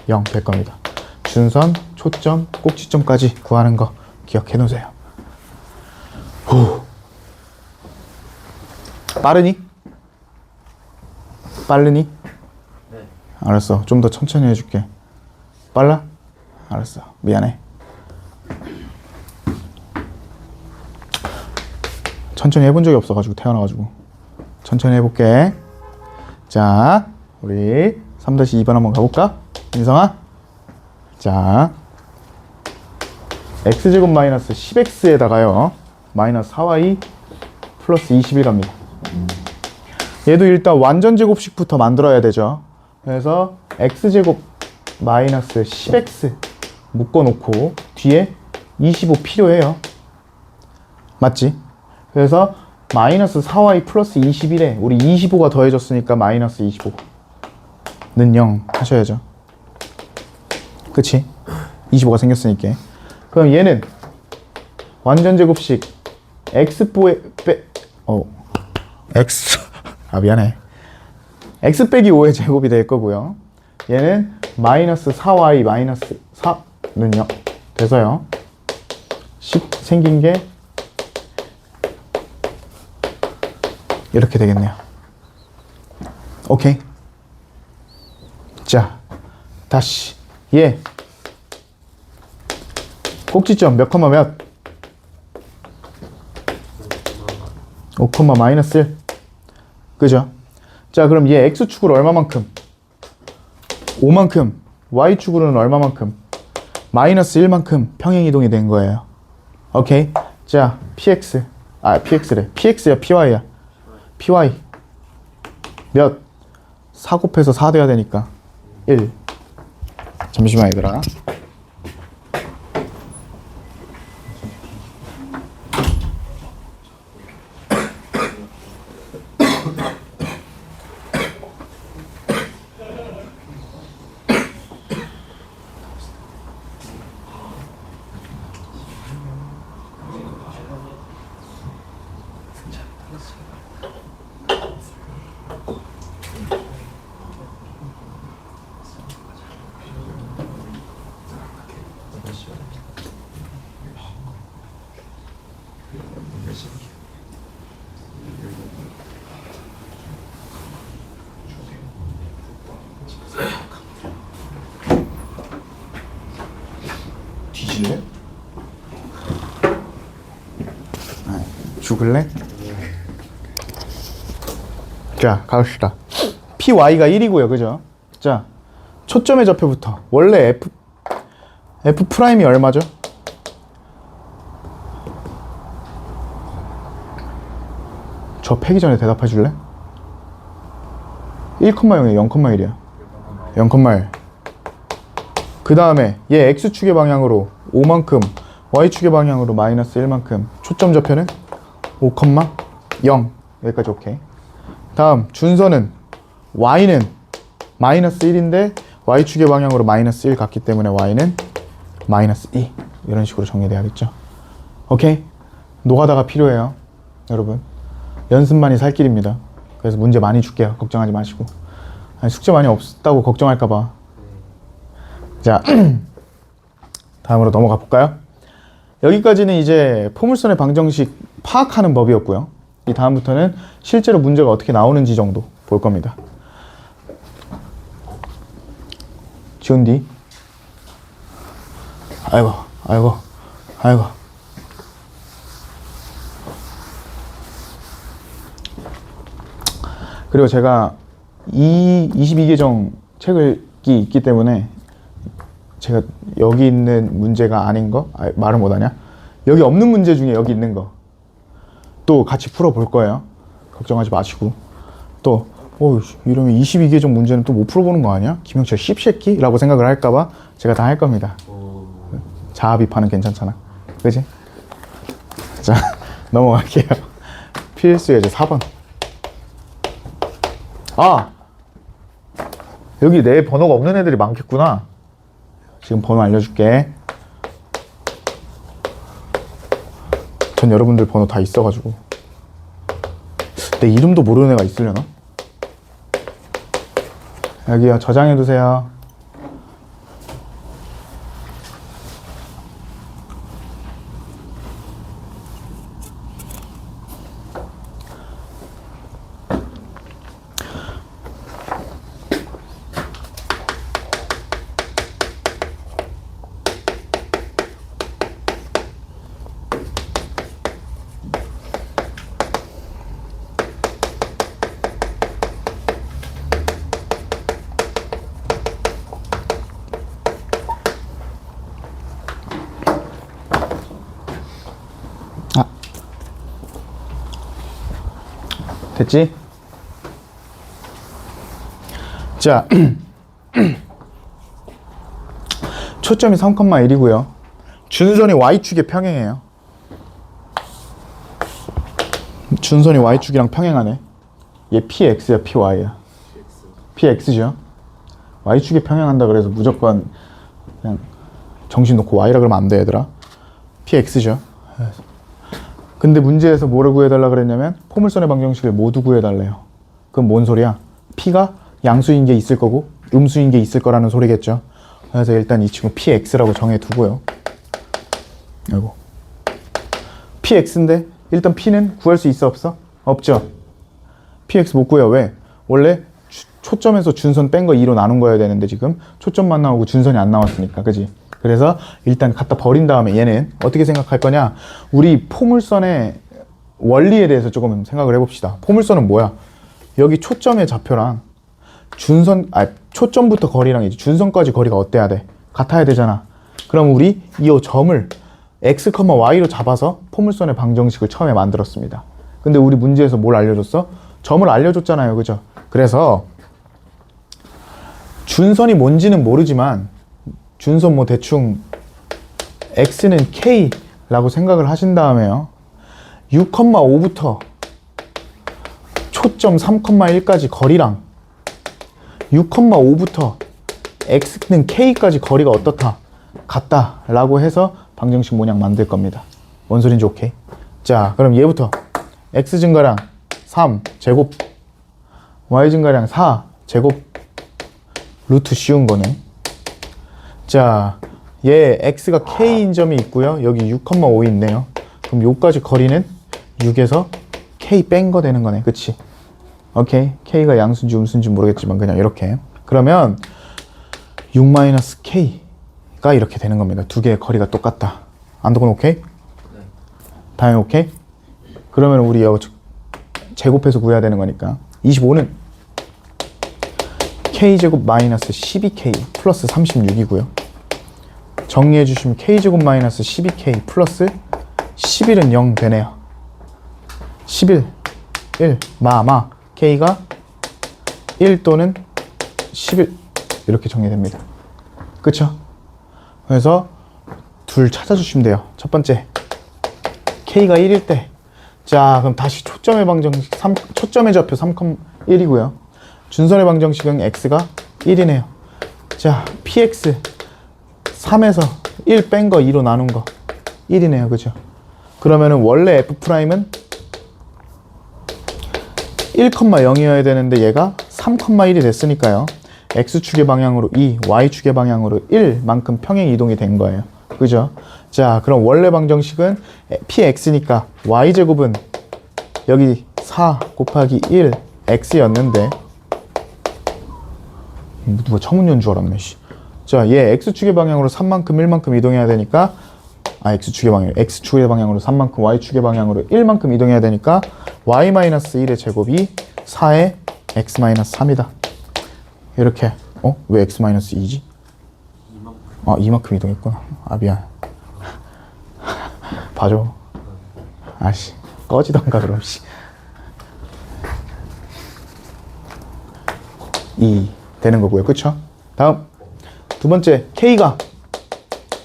0 될 겁니다. 준선, 초점, 꼭지점까지 구하는 거 기억해 놓으세요. 후. 빠르니? 빠르니? 네. 알았어. 좀 더 천천히 해줄게. 빨라? 알았어. 미안해. 천천히 해본 적이 없어가지고 태어나가지고 천천히 해볼게. 자, 우리 3-2번 한번 가볼까? 민성아. 자, x제곱 마이너스 10x에다가요 마이너스 4y 플러스 21 갑니다. 얘도 일단 완전 제곱식부터 만들어야 되죠. 그래서 x제곱 마이너스 10x 묶어놓고 뒤에 25 필요해요. 맞지? 그래서 마이너스 4y 플러스 21에 우리 25가 더해졌으니까 마이너스 25는 0 하셔야죠. 그치? 25가 생겼으니까. 그럼 얘는 완전 제곱식 x x 미안해. x 빼기 5의 제곱이 될 거고요. 얘는 마이너스 4y 마이너스 4는 0 돼서요. 생긴 게 이렇게 되겠네요. 오케이. 자, 다시 얘 꼭지점 몇 컴마 몇? 5 컴마 마이너스 1. 그죠? 자, 그럼 얘 x축으로 얼마만큼? 5만큼. y축으로는 얼마만큼? 마이너스 1만큼 평행이동이 된 거예요. 오케이. 자, px래. px야 py야? py 몇? 4 곱해서 4 돼야 되니까 1. 잠시만 얘들아. 뒤질래? 죽을래? 자, 가봅시다. py가 1이고요, 그죠? 자, 초점의 좌표부터. 원래 f 프라임이 얼마죠? 저 패기 전에 대답해 줄래? 1,0에 0,1이야. 0,1. 그 다음에 얘 x축의 방향으로 5만큼, y축의 방향으로 마이너스 1만큼. 초점 좌표는 5,0. 여기까지 오케이. 다음 준서는 y는 마이너스 1인데 y축의 방향으로 마이너스 1 갔기 때문에 y는 마이너스 2. 이런 식으로 정리돼야겠죠. 오케이? 노가다가 필요해요. 여러분. 연습만이 살 길입니다. 그래서 문제 많이 줄게요. 걱정하지 마시고. 아니, 숙제 많이 없다고 걱정할까봐. 자, 다음으로 넘어가 볼까요? 여기까지는 이제 포물선의 방정식 파악하는 법이었고요. 이 다음부터는 실제로 문제가 어떻게 나오는지 정도 볼 겁니다. 지운 뒤. 아이고. 그리고 제가 22계정 책을 있기 때문에 제가 여기 있는 문제가 아닌 거? 말을 못하냐? 여기 없는 문제 중에 여기 있는 거 또 같이 풀어볼 거예요. 걱정하지 마시고. 또 이러면 22계정 문제는 또 못 풀어보는 거 아니야? 김영철 씹새끼? 라고 생각을 할까봐 제가 다 할 겁니다. 자아 비판은 괜찮잖아. 그지? 자, 넘어갈게요. 필수 예제 4번. 여기 내 번호가 없는 애들이 많겠구나. 지금 번호 알려줄게. 전 여러분들 번호 다 있어가지고. 내 이름도 모르는 애가 있으려나? 여기요, 저장해두세요. 됐지? 자, 초점이 3,1이고요. 준선이 y축에 평행해요. 준선이 y축이랑 평행하네. 얘 px야, py야. px죠. y축에 평행한다 그래서 무조건 그냥 정신 놓고 y라 그러면 안 돼, 얘들아. px죠. 근데 문제에서 뭐를 구해달라 그랬냐면 포물선의 방정식을 모두 구해달래요. 그럼 뭔 소리야? p가 양수인 게 있을 거고 음수인 게 있을 거라는 소리겠죠. 그래서 일단 이 친구 px라고 정해두고요. 아이고. px인데 일단 p는 구할 수 있어, 없어? 없죠. px 못 구해요. 왜? 원래 초점에서 준선 뺀 거 2로 나눈 거여야 되는데 지금 초점만 나오고 준선이 안 나왔으니까, 그지? 그래서 일단 갖다 버린 다음에 얘는 어떻게 생각할 거냐? 우리 포물선의 원리에 대해서 조금 생각을 해봅시다. 포물선은 뭐야? 여기 초점의 좌표랑 초점부터 거리랑 이제 준선까지 거리가 어때야 돼? 같아야 되잖아. 그럼 우리 이 점을 x, y로 잡아서 포물선의 방정식을 처음에 만들었습니다. 근데 우리 문제에서 뭘 알려줬어? 점을 알려줬잖아요, 그죠? 그래서 준선이 뭔지는 모르지만 준선 뭐 대충 x는 k라고 생각을 하신 다음에요. 6,5부터 초점 3,1까지 거리랑 6,5부터 x는 k까지 거리가 어떻다? 같다 라고 해서 방정식 모양 만들 겁니다. 뭔 소린지 오케이? 자, 그럼 얘부터 x 증가량 3 제곱 y 증가량 4 제곱 루트 쉬운 거네. 자, 얘 x가 k인 점이 있고요. 여기 6,5이 있네요. 그럼 요까지 거리는 6에서 k 뺀 거 되는 거네. 그치? 오케이. k가 양수인지 음수인지 모르겠지만 그냥 이렇게. 그러면 6-k가 이렇게 되는 겁니다. 두 개의 거리가 똑같다. 안도건 오케이? 네. 다행히 오케이? 그러면 우리 이거 제곱해서 구해야 되는 거니까 25는 k제곱 마이너스 12k 플러스 36이고요. 정리해 주시면 k제곱 마이너스 12k 플러스 11은 0 되네요. 11, 1, k가 1 또는 11 이렇게 정리됩니다. 그쵸? 그래서 둘 찾아주시면 돼요. 첫 번째 k가 1일 때, 자 그럼 다시 초점의 방정식 초점의 좌표 3,1이고요. 준선의 방정식은 x가 1이네요. 자 px 3에서 1 뺀 거 2로 나눈 거 1이네요. 그죠? 그러면은 원래 f'은 1,0이어야 되는데 얘가 3,1이 됐으니까요. x축의 방향으로 2, y축의 방향으로 1만큼 평행 이동이 된 거예요. 그죠? 자, 그럼 원래 방정식은 px니까 y제곱은 여기 4 곱하기 1 x였는데 누가 처음 연 줄 알았네. 자, 얘 x축의 방향으로 3만큼 1만큼 이동해야 되니까 x축의 방향으로 3만큼 y축의 방향으로 1만큼 이동해야 되니까 y-1의 제곱이 4의 x-3이다. 이렇게. 왜 x-2지? 이만큼 이동했구나. 미안. 봐줘. 아씨, 꺼지던가 그럼 씨. 2 되는 거고요. 그쵸? 다음 두 번째 k가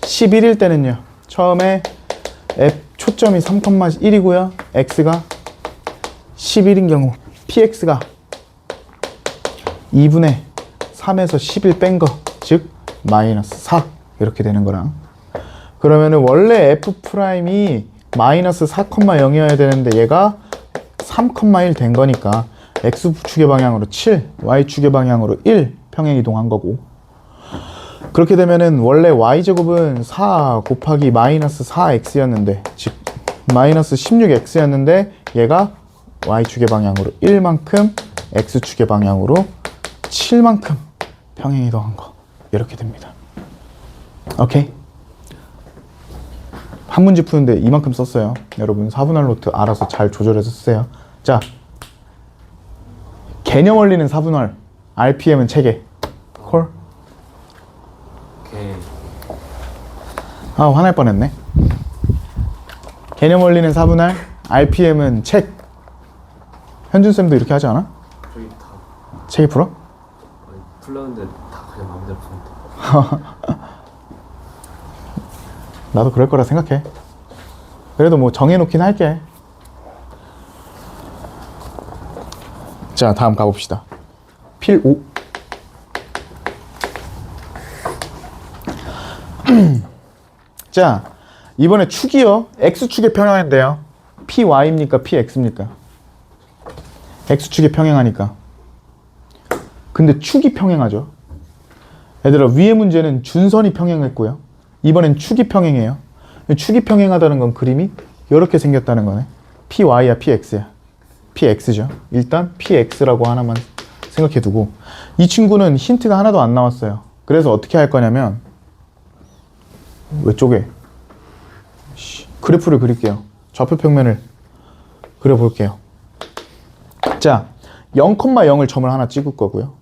11일 때는요. 처음에 초점이 3,1이고요. x가 11인 경우 px가 2분의 3에서 11 뺀 거, 즉 마이너스 4 이렇게 되는 거랑, 그러면은 원래 f'이 마이너스 4,0이어야 되는데 얘가 3,1 된 거니까 x축의 방향으로 7, y축의 방향으로 1 평행 이동한 거고, 그렇게 되면은 원래 y제곱은 4 곱하기 마이너스 4x였는데, 즉 마이너스 16x였는데 얘가 y축의 방향으로 1만큼 x축의 방향으로 7만큼 평행 이동한 거 이렇게 됩니다. 오케이? 한 문제 푸는데 이만큼 썼어요. 여러분 4분할 노트 알아서 잘 조절해서 쓰세요. 자, 개념 원리는 4분할, RPM은 체계. 콜? 오케이. 화날 뻔했네. 개념 원리는 4분할, RPM은 책. 현준쌤도 이렇게 하지 않아? 저희 다 책이 풀어? 아니, 풀렸는데 다 그냥 마음대로 푸는데. 나도 그럴 거라 생각해. 그래도 뭐 정해놓긴 할게. 자, 다음 가봅시다. 필 5. 자, 이번에 축이요. X축의 평행인데요. PY입니까? PX입니까? X축의 평행하니까. 근데 축이 평행하죠. 얘들아, 위의 문제는 준선이 평행했고요. 이번엔 축이 평행해요. 축이 평행하다는 건 그림이 이렇게 생겼다는 거네. PY야, PX야? PX죠. 일단 PX라고 하나만 생각해 두고, 이 친구는 힌트가 하나도 안 나왔어요. 그래서 어떻게 할 거냐면, 왜 쪼개? 그래프를 그릴게요. 좌표 평면을 그려볼게요. 자, 0,0을 점을 하나 찍을 거고요.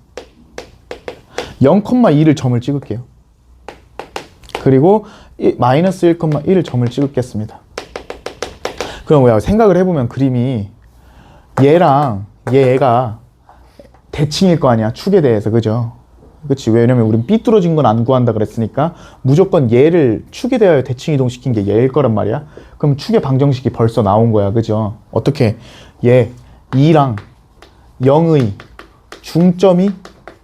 0,2를 점을 찍을게요. 그리고 마이너스 1,1을 점을 찍겠습니다. 그럼 뭐야? 생각을 해보면 그림이 얘랑 얘가 대칭일 거 아니야? 축에 대해서, 그죠? 그치? 왜냐면 우린 삐뚤어진 건 안 구한다 그랬으니까 무조건 얘를 축에 대하여 대칭 이동시킨 게 얘일 거란 말이야. 그럼 축의 방정식이 벌써 나온 거야, 그죠? 어떻게? 얘 2랑 0의 중점이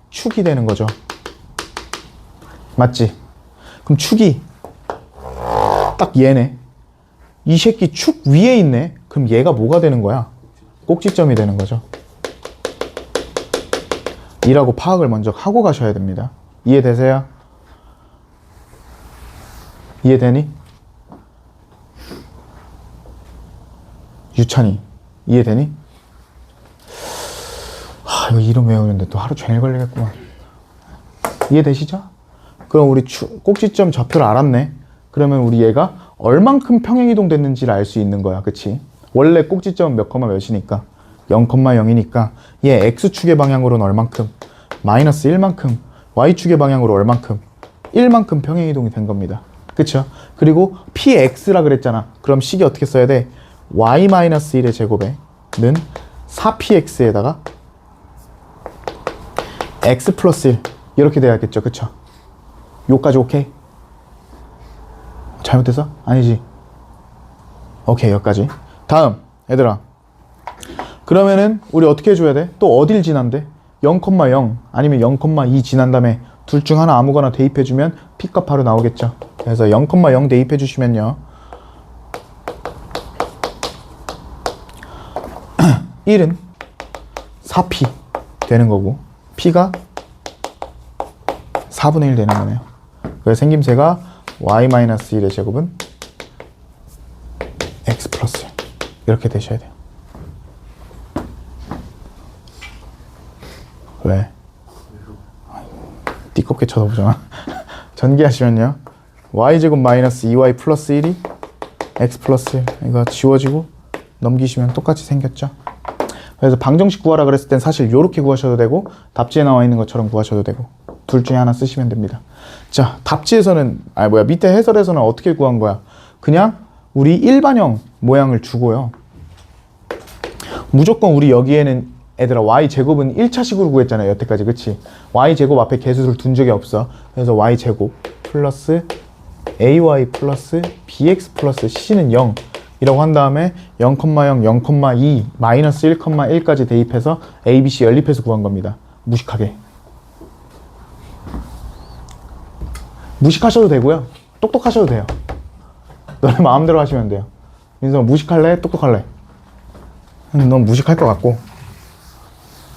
축이 되는 거죠. 맞지? 그럼 축이 딱 얘네. 이 새끼 축 위에 있네. 그럼 얘가 뭐가 되는 거야? 꼭지점이 되는 거죠. 이라고 파악을 먼저 하고 가셔야 됩니다. 이해되세요? 이해되니? 유찬이 이해되니? 이거 이름 외우는데 또 하루 종일 걸리겠구만. 이해되시죠? 그럼 우리 꼭지점 좌표를 알았네. 그러면 우리 얘가 얼만큼 평행이동 됐는지를 알 수 있는 거야. 그치? 원래 꼭지점은 몇 컴마 몇이니까 0,0이니까 얘 X축의 방향으로는 얼만큼? 마이너스 1만큼. Y축의 방향으로 얼만큼? 1만큼 평행이동이 된 겁니다. 그쵸? 그리고 PX라 그랬잖아. 그럼 식이 어떻게 써야 돼? Y-1의 제곱에는 4PX에다가 X 플러스 1 이렇게 돼야겠죠. 그쵸? 요까지 오케이? 잘못됐어? 아니지? 오케이, 여기까지. 다음 얘들아, 그러면은 우리 어떻게 해줘야 돼? 또 어딜 지난대? 0,0 아니면 0,2 지난 다음에 둘 중 하나 아무거나 대입해주면 P값 바로 나오겠죠. 그래서 0,0 대입해주시면요 1은 4P 되는 거고 P가 4분의 1 되는 거네요. 그래서 생김새가 Y-1의 제곱은 X 플러스 1 이렇게 되셔야 돼요. 왜? 띠껍게 쳐다보잖아. 전개하시면요 y제곱 마이너스 2y 플러스 1이 x 플러스 1 이거 지워지고 넘기시면 똑같이 생겼죠. 그래서 방정식 구하라 그랬을 땐 사실 요렇게 구하셔도 되고 답지에 나와 있는 것처럼 구하셔도 되고 둘 중에 하나 쓰시면 됩니다. 자, 답지에서는 밑에 해설에서는 어떻게 구한 거야? 그냥 우리 일반형 모양을 주고요. 무조건 우리 여기에는 애들아 y제곱은 1차식으로 구했잖아요. 여태까지. 그치? y제곱 앞에 개수를 둔 적이 없어. 그래서 y제곱 플러스 ay 플러스 bx 플러스 c는 0 이라고 한 다음에 0,0, 0,2 마이너스 1,1까지 대입해서 a, b, c 연립해서 구한 겁니다. 무식하게. 무식하셔도 되고요. 똑똑하셔도 돼요. 너네 마음대로 하시면 돼요. 민성아 무식할래? 똑똑할래? 넌 무식할 것 같고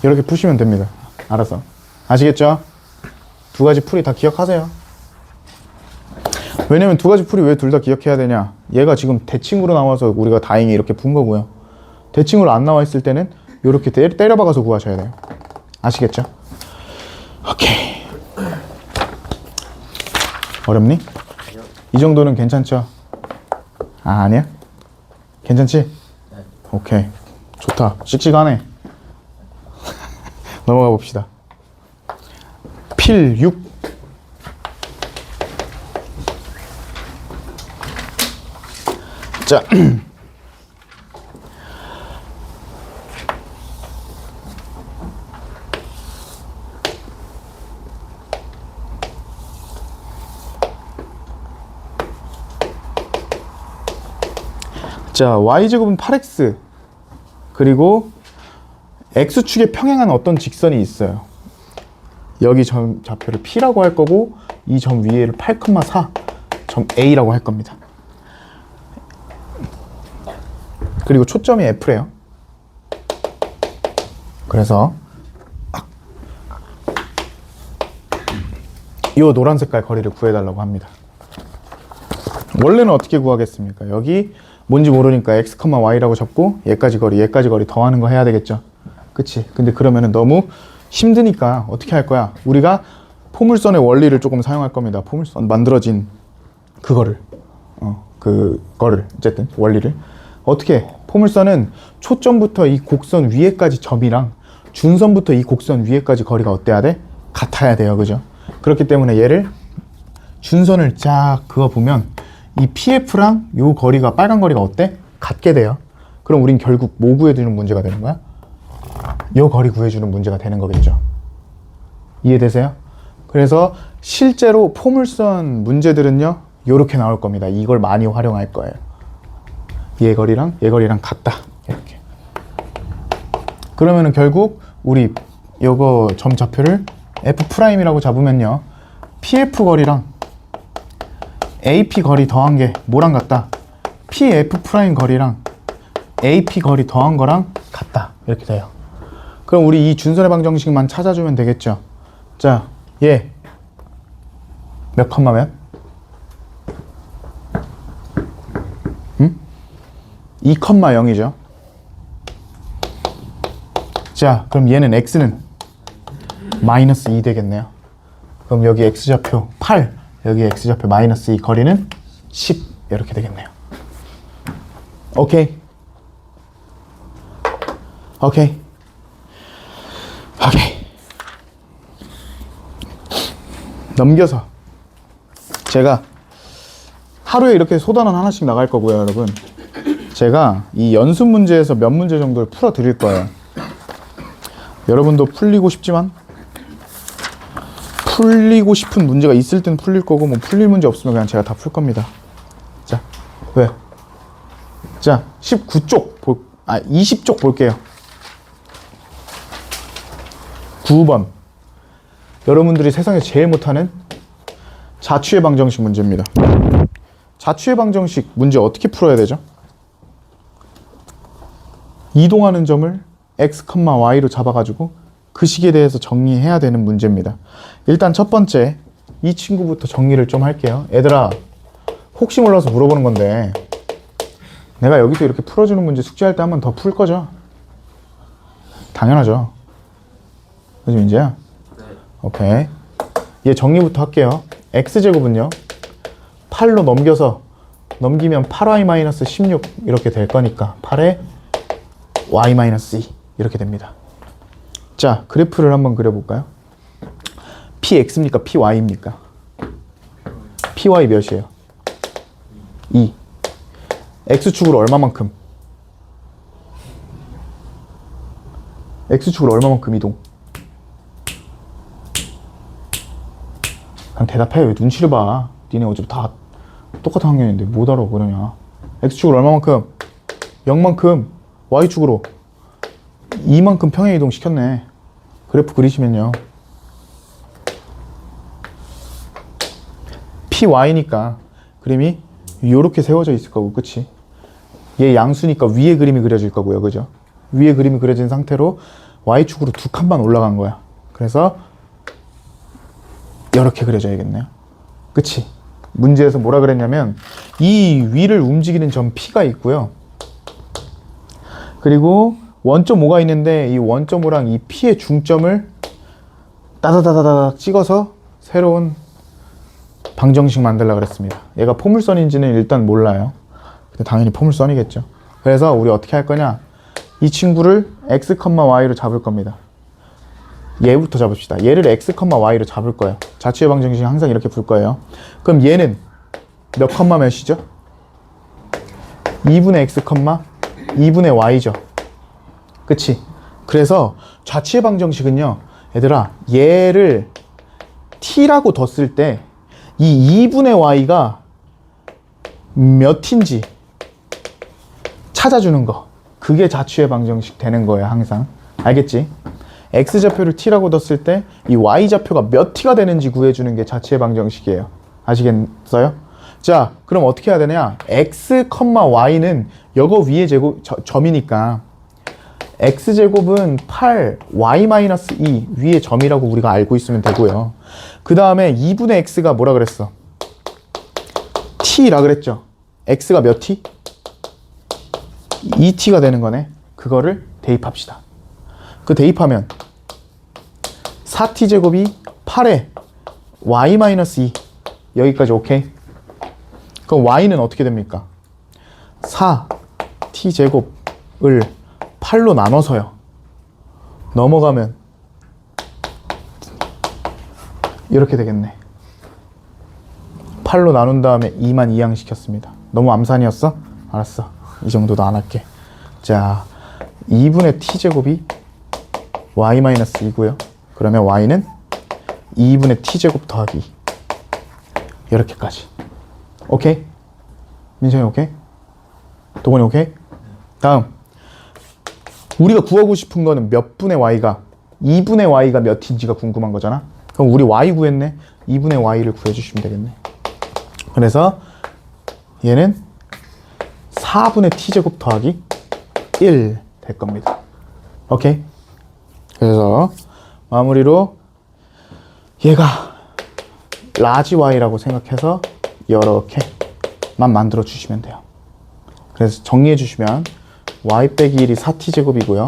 이렇게 푸시면 됩니다. 알았어. 아시겠죠? 두 가지 풀이 다 기억하세요. 왜냐면 두 가지 풀이 왜 둘 다 기억해야 되냐? 얘가 지금 대칭으로 나와서 우리가 다행히 이렇게 푼 거고요. 대칭으로 안 나와 있을 때는 이렇게 때려박아서 구하셔야 돼요. 아시겠죠? 오케이. 어렵니? 이 정도는 괜찮죠? 아니야? 괜찮지? 오케이. 좋다. 씩씩하네. 넘어가 봅시다. 필 6. 자, 자, y제곱은 8x. 그리고 x축에 평행한 어떤 직선이 있어요. 여기 점 좌표를 P라고 할 거고 이 점 위에를 8,4 점 A라고 할 겁니다. 그리고 초점이 F래요. 그래서 이 노란 색깔 거리를 구해달라고 합니다. 원래는 어떻게 구하겠습니까? 여기 뭔지 모르니까 x, y라고 잡고 얘까지 거리 더하는 거 해야 되겠죠. 그치? 근데 그러면은 너무 힘드니까 어떻게 할 거야? 우리가 포물선의 원리를 조금 사용할 겁니다. 포물선 만들어진 그거를 어쨌든 원리를 어떻게 해? 포물선은 초점부터 이 곡선 위에까지 점이랑 준선부터 이 곡선 위에까지 거리가 어때야 돼? 같아야 돼요. 그죠? 그렇기 때문에 얘를 준선을 쫙 그어 보면 이 PF랑 요 거리가 빨간 거리가 어때? 같게 돼요. 그럼 우린 결국 뭐 구해주는 문제가 되는 거야? 요 거리 구해주는 문제가 되는 거겠죠. 이해되세요? 그래서 실제로 포물선 문제들은요 요렇게 나올 겁니다. 이걸 많이 활용할 거예요. 얘 거리랑 같다. 이렇게. 그러면은 결국 우리 요거 점 좌표를 F'이라고 잡으면요 PF 거리랑 AP 거리 더한 게 뭐랑 같다? PF' 거리랑 AP 거리 더한 거랑 같다. 이렇게 돼요. 그럼 우리 이 준선의 방정식만 찾아주면 되겠죠. 자, 얘 몇 컴마면? 2,0이죠. 자, 그럼 얘는 x는 마이너스 2 되겠네요. 그럼 여기 x좌표 8, 여기 x좌표 마이너스 2, 거리는 10 이렇게 되겠네요. 오케이. 넘겨서 제가 하루에 이렇게 소단원 하나씩 나갈 거고요, 여러분. 제가 이 연습 문제에서 몇 문제 정도를 풀어 드릴 거예요. 여러분도 풀리고 싶지만 풀리고 싶은 문제가 있을 땐 풀릴 거고 뭐 풀릴 문제 없으면 그냥 제가 다 풀 겁니다. 자, 왜? 자, 20쪽 볼게요. 9번. 여러분들이 세상에 제일 못하는 자취의 방정식 문제입니다. 자취의 방정식 문제 어떻게 풀어야 되죠? 이동하는 점을 x, y로 잡아가지고 그 식에 대해서 정리해야 되는 문제입니다. 일단 첫 번째 이 친구부터 정리를 좀 할게요. 얘들아, 혹시 몰라서 물어보는 건데 내가 여기서 이렇게 풀어주는 문제 숙제할 때 한 번 더 풀 거죠? 당연하죠. 그죠, 민재야? 네. 오케이. 얘 정리부터 할게요. x제곱은요 8로 넘기면 8y-16 이렇게 될 거니까 8에 y-2 이렇게 됩니다. 자, 그래프를 한번 그려볼까요? px입니까? py입니까? py 몇이에요? 2. x축으로 얼마만큼? x축으로 얼마만큼 이동? 그냥 대답해. 왜 눈치를 봐? 니네 어차피 다 똑같은 학년인데 못 알아 그러냐. x축으로 얼마만큼? 0만큼. y축으로 2만큼 평행 이동 시켰네. 그래프 그리시면요 py니까 그림이 요렇게 세워져 있을 거고, 그치? 얘 양수니까 위에 그림이 그려질 거고요, 그죠? 위에 그림이 그려진 상태로 y축으로 두 칸만 올라간 거야. 그래서 이렇게 그려져야겠네요. 그치? 문제에서 뭐라 그랬냐면 이 위를 움직이는 점 P가 있고요. 그리고 원점 5가 있는데 이 원점 5랑 이 P의 중점을 따다다다닥 찍어서 새로운 방정식 만들려고 그랬습니다. 얘가 포물선인지는 일단 몰라요. 근데 당연히 포물선이겠죠. 그래서 우리 어떻게 할 거냐? 이 친구를 x, y로 잡을 겁니다. 얘부터 잡읍시다. 얘를 x, y로 잡을 거예요. 자취의 방정식 항상 이렇게 풀 거예요. 그럼 얘는 몇 컴마 몇이죠? 2분의 x, 2분의 y죠. 그치? 그래서 자취의 방정식은요, 얘들아, 얘를 t라고 뒀을 때 이 2분의 y가 몇인지 찾아주는 거. 그게 자취의 방정식 되는 거예요, 항상. 알겠지? x좌표를 t라고 뒀을 때 이 y좌표가 몇 t가 되는지 구해주는 게 자취의 방정식이에요. 아시겠어요? 자, 그럼 어떻게 해야 되냐? x, y는 여거 위에 제곱, 점이니까 x제곱은 8, y-2 위에 점이라고 우리가 알고 있으면 되고요. 그 다음에 2분의 x가 뭐라 그랬어? t라 그랬죠? x가 몇 t? 2t가 되는 거네. 그거를 대입합시다. 그 대입하면 4t제곱이 8에 y-2 여기까지 오케이? 그럼 y는 어떻게 됩니까? 4t제곱을 8로 나눠서요. 넘어가면 이렇게 되겠네. 8로 나눈 다음에 2만 이항시켰습니다. 너무 암산이었어? 알았어. 이 정도도 안 할게. 자, 2분의 t제곱이 y-2고요. 그러면 y는 2분의 t제곱 더하기 이렇게까지. 오케이? 민성이 오케이? 도건이 오케이? 다음 우리가 구하고 싶은 거는 몇 분의 y가 2분의 y가 몇인지가 궁금한 거잖아. 그럼 우리 y 구했네. 2분의 y를 구해주시면 되겠네. 그래서 얘는 4분의 t제곱 더하기 1 될 겁니다. 오케이? 그래서 마무리로 얘가 라지 y라고 생각해서 이렇게만 만들어 주시면 돼요. 그래서 정리해 주시면 y 빼기 1이 4t제곱이고요.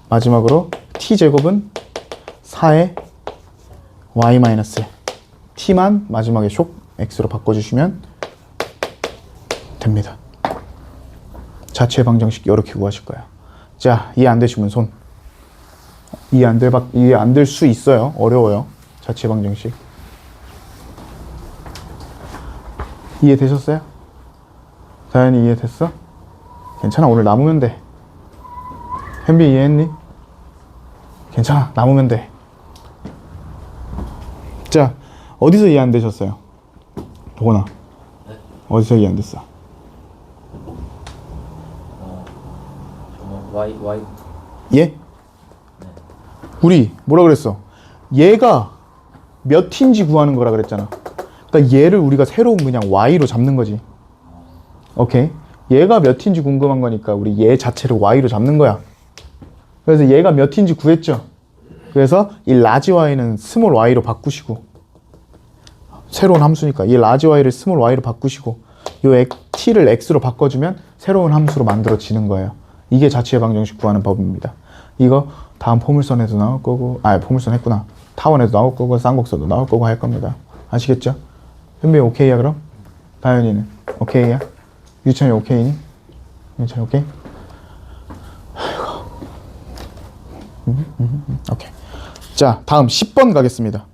마지막으로 t제곱은 4의 y-1 t만 마지막에 쇽 x로 바꿔주시면 됩니다. 자취의 방정식 이렇게 구하실 거예요. 자, 이해 안 되시면 손. 이해 안 될 수 있어요. 어려워요. 자취의 방정식. 이해되셨어요? 다현이 이해됐어? 괜찮아. 오늘 남으면 돼. 현비 이해했니? 괜찮아. 남으면 돼. 자, 어디서 이해 안 되셨어요? 도건아. 네? 어디서 이해 안 됐어? Y 예? 우리 뭐라 그랬어? 얘가 몇 인지 구하는 거라 그랬잖아. 그러니까 얘를 우리가 새로운 그냥 y로 잡는 거지. 오케이? 얘가 몇 인지 궁금한 거니까 우리 얘 자체를 y로 잡는 거야. 그래서 얘가 몇 인지 구했죠. 그래서 이 라지 y는 스몰 y로 바꾸시고, 새로운 함수니까 이 라지 y를 스몰 y로 바꾸시고, 요 t를 x로 바꿔주면 새로운 함수로 만들어지는 거예요. 이게 자취의 방정식 구하는 법입니다. 이거 다음 포물선에도 나올 거고, 포물선 했구나. 타원에도 나올 거고, 쌍곡선도 나올 거고 할 겁니다. 아시겠죠? 현빈이 오케이야 그럼? 다현이는 오케이야? 유찬이 오케이니? 유찬이 오케이? 아이고. 오케이. 자, 다음 10번 가겠습니다.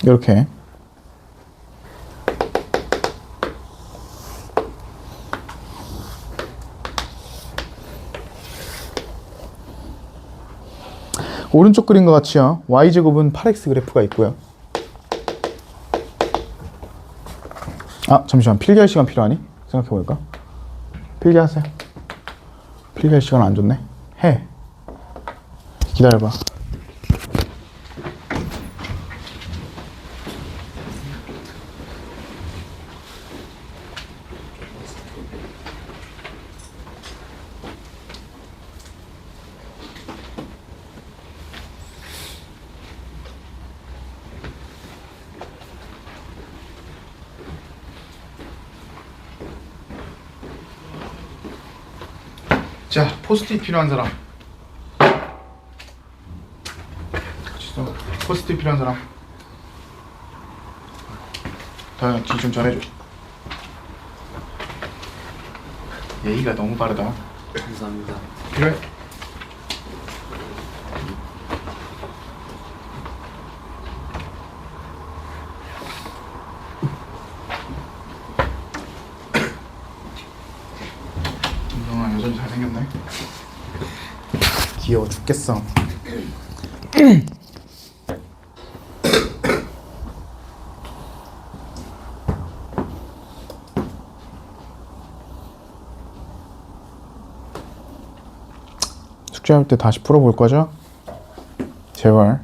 이렇게 오른쪽 그림과 같이요. y제곱은 8x 그래프가 있고요. 잠시만. 필기할 시간 필요하니? 생각해볼까? 필기하세요. 필기할 시간 안 줬네. 해. 기다려봐. 자, 포스트잇 필요한 사람. 포스트잇 필요한 사람. 다현, 뒤 좀 잘해줘. 예의가 너무 빠르다. 감사합니다. 필요해? 귀여워 죽겠어. 숙제할 때 다시 풀어볼 거죠? 제발.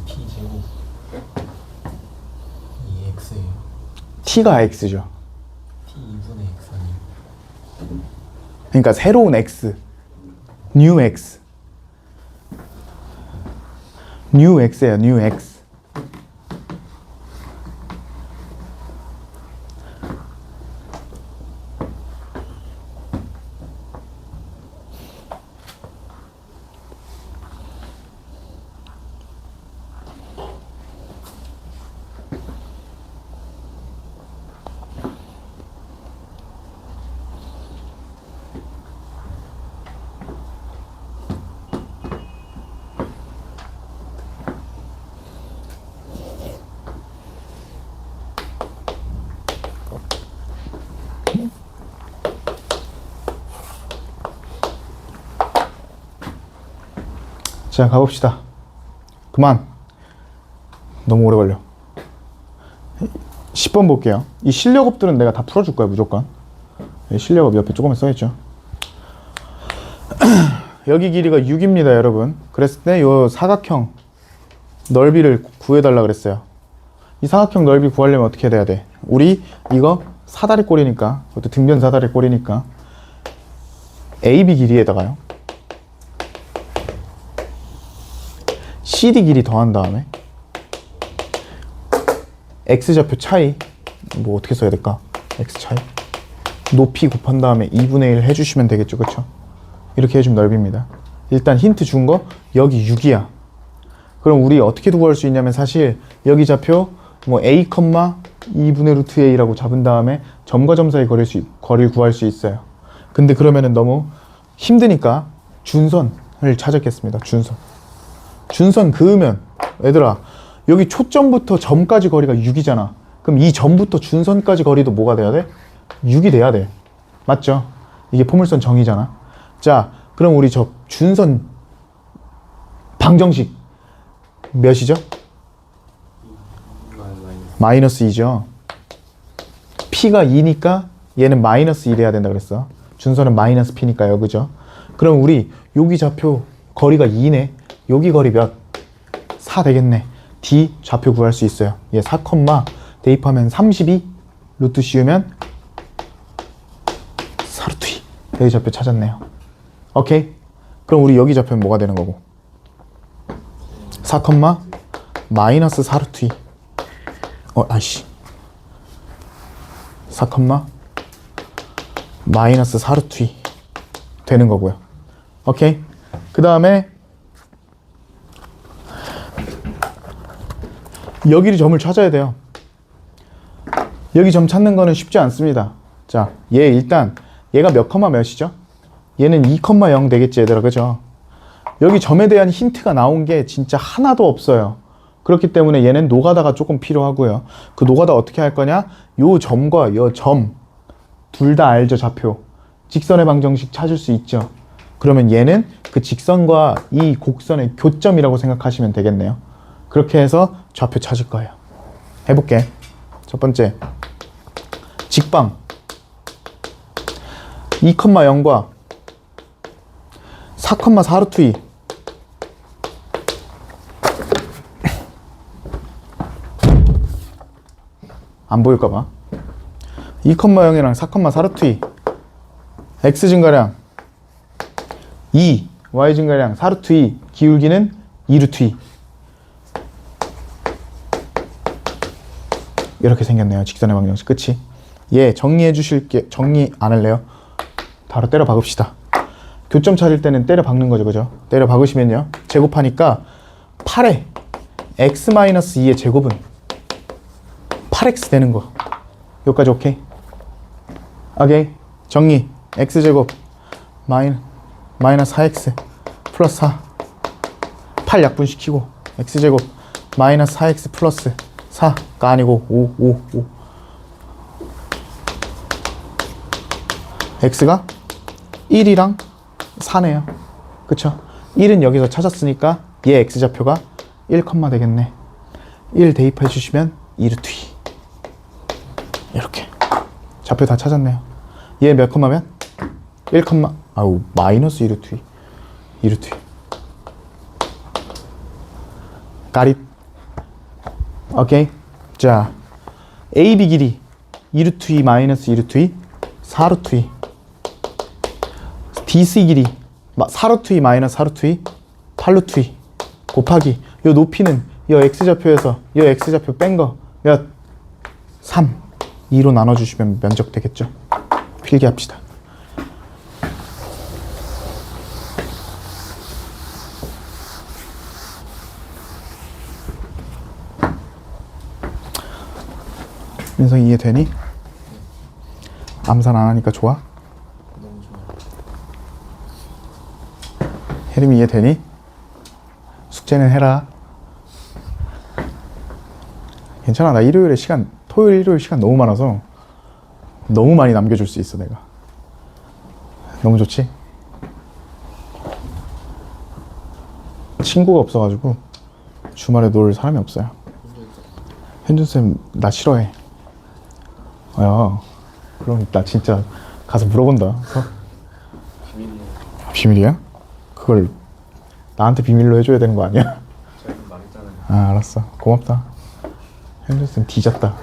T제곱 2x예요. t가 x죠. T2분의 x 아니에요? 그러니까 새로운 x, new x, new x예요. new x. 자, 가봅시다. 그만. 너무 오래 걸려. 10번 볼게요. 이 실력업들은 내가 다 풀어줄 거야, 무조건. 실력업 옆에 조금만 써있죠. 여기 길이가 6입니다, 여러분. 그랬을 때 이 사각형 넓이를 구해달라 그랬어요. 이 사각형 넓이 구하려면 어떻게 돼야 돼? 우리 이거 사다리 꼴이니까, 그것도 등변 사다리 꼴이니까 AB 길이에다가요, CD 길이 더한 다음에 X좌표 차이, 뭐 어떻게 써야 될까? X 차이 높이 곱한 다음에 2분의 1 해주시면 되겠죠, 그쵸? 이렇게 해주면 넓입니다. 일단 힌트 준 거 여기 6이야. 그럼 우리 어떻게 구할 수 있냐면, 사실 여기 좌표 뭐 A, 2분의 루트 A라고 잡은 다음에 점과 점 사이 거리를 구할 수 있어요. 근데 그러면은 너무 힘드니까 준선을 찾았겠습니다. 준선 그으면, 얘들아, 여기 초점부터 점까지 거리가 6이잖아. 그럼 이 점부터 준선까지 거리도 뭐가 돼야 돼? 6이 돼야 돼. 맞죠? 이게 포물선 정의잖아. 자, 그럼 우리 저 준선 방정식 몇이죠? 마이너스 2죠. P가 2니까 얘는 마이너스 1 해야 된다 그랬어. 준선은 마이너스 P니까요, 그죠? 그럼 우리 여기 좌표 거리가 2네. 여기 거리 몇? 4 되겠네. D 좌표 구할 수 있어요. 얘 4, 대입하면 32, 루트 씌우면 4루트 2. 여기 좌표 찾았네요. 오케이? 그럼 우리 여기 좌표는 뭐가 되는 거고? 4, 마이너스 4루트 2. 아이씨. 4, 마이너스 4루트 2 되는 거고요. 오케이? 그 다음에 여기를 점을 찾아야 돼요. 여기 점 찾는 거는 쉽지 않습니다. 자, 얘 일단 얘가 몇 컴마 몇이죠? 얘는 2,0 되겠지, 얘들아, 그죠? 여기 점에 대한 힌트가 나온 게 진짜 하나도 없어요. 그렇기 때문에 얘는 노가다가 조금 필요하고요. 그 노가다 어떻게 할 거냐? 요 점과 요 점 둘 다 알죠, 좌표. 직선의 방정식 찾을 수 있죠. 그러면 얘는 그 직선과 이 곡선의 교점이라고 생각하시면 되겠네요. 그렇게 해서 좌표 찾을 거예요. 해볼게. 첫 번째, 직방 2,0과 4,4루트 2. 안 보일까봐. 2,0이랑 4,4루트 2. X 증가량 2, Y 증가량 4루트 2, 기울기는 2루트 2. 이렇게 생겼네요. 직선의 방정식. 그치? 얘 정리해 주실게. 정리 안 할래요? 바로 때려 박읍시다. 교점 찾을 때는 때려 박는 거죠, 그죠? 때려 박으시면요, 제곱하니까 8에 x-2의 제곱은 8x 되는 거. 여기까지 오케이? 오케이. 정리. x제곱 마이너스 4x 플러스 4. 8 약분시키고 x제곱 마이너스 4x 플러스 4가 아니고 5. x가 1이랑 4네요. 그쵸? 1은 여기서 찾았으니까 얘 x좌표가 1, 되겠네. 1 대입해 주시면 2루트 2. 이렇게 좌표 다 찾았네요. 얘 몇 컴마면? 1, 아우 마이너스 2루트 2. 2루트 2. 가릿. 오케이. 자, AB 길이 2루트 2 마이너스 2루트 2 4루트 2. DC 길이 4루트 2 마이너스 4루트 2 8루트 2 곱하기 요 높이는 요 x좌표에서 요 x좌표 뺀 거 몇? 3. 2로 나눠주시면 면적 되겠죠? 필기합시다. 민성이 이해되니? 암산 안 하니까 좋아? 너무 좋아요. 혜림이 이해되니? 숙제는 해라. 괜찮아. 나 토요일, 일요일 시간 너무 많아서 너무 많이 남겨줄 수 있어, 내가. 너무 좋지? 친구가 없어가지고 주말에 놀 사람이 없어요. 현준쌤, 나 싫어해. 야, 그럼 나 진짜 가서 물어본다. 비밀이에요. 비밀이야? 그걸 나한테 비밀로 해줘야 되는 거 아니야? 제가 말했잖아요. 아, 알았어. 고맙다. 현준쌤 뒤졌다.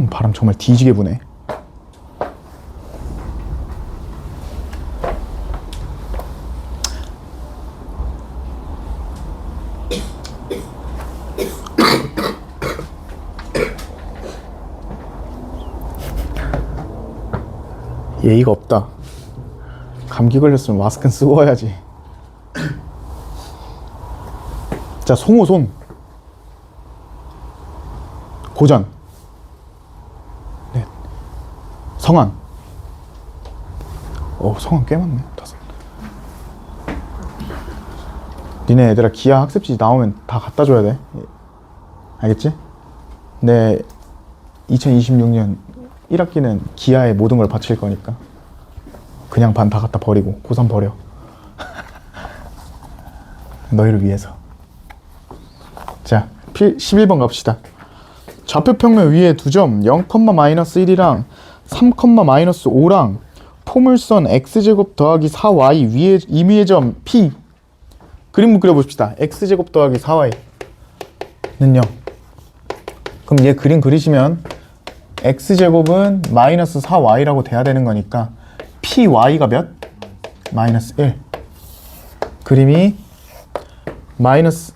바람 정말 뒤지게 부네. 예의가 없다. 감기 걸렸으면 마스크는 쓰고 와야지. 자, 송호손 고전 넷 성한 성한 꽤 많네. 5. 니네 얘들아 기아 학습지 나오면 다 갖다 줘야 돼. 알겠지? 내 2026년 1학기는 기아에 모든 걸 바칠 거니까 그냥 반 다 갖다 버리고 고3 버려. 너희를 위해서. 자, 11번 갑시다. 좌표평면 위에 두 점 0,-1이랑 3,-5랑 포물선 x제곱 더하기 4y 위에 임의의 점 P 그림 그려봅시다. x제곱 더하기 4y는요. 그럼 얘 그림 그리시면 x제곱은 마이너스 4y라고 돼야 되는 거니까 py가 몇? 마이너스 1. 그림이 마이너스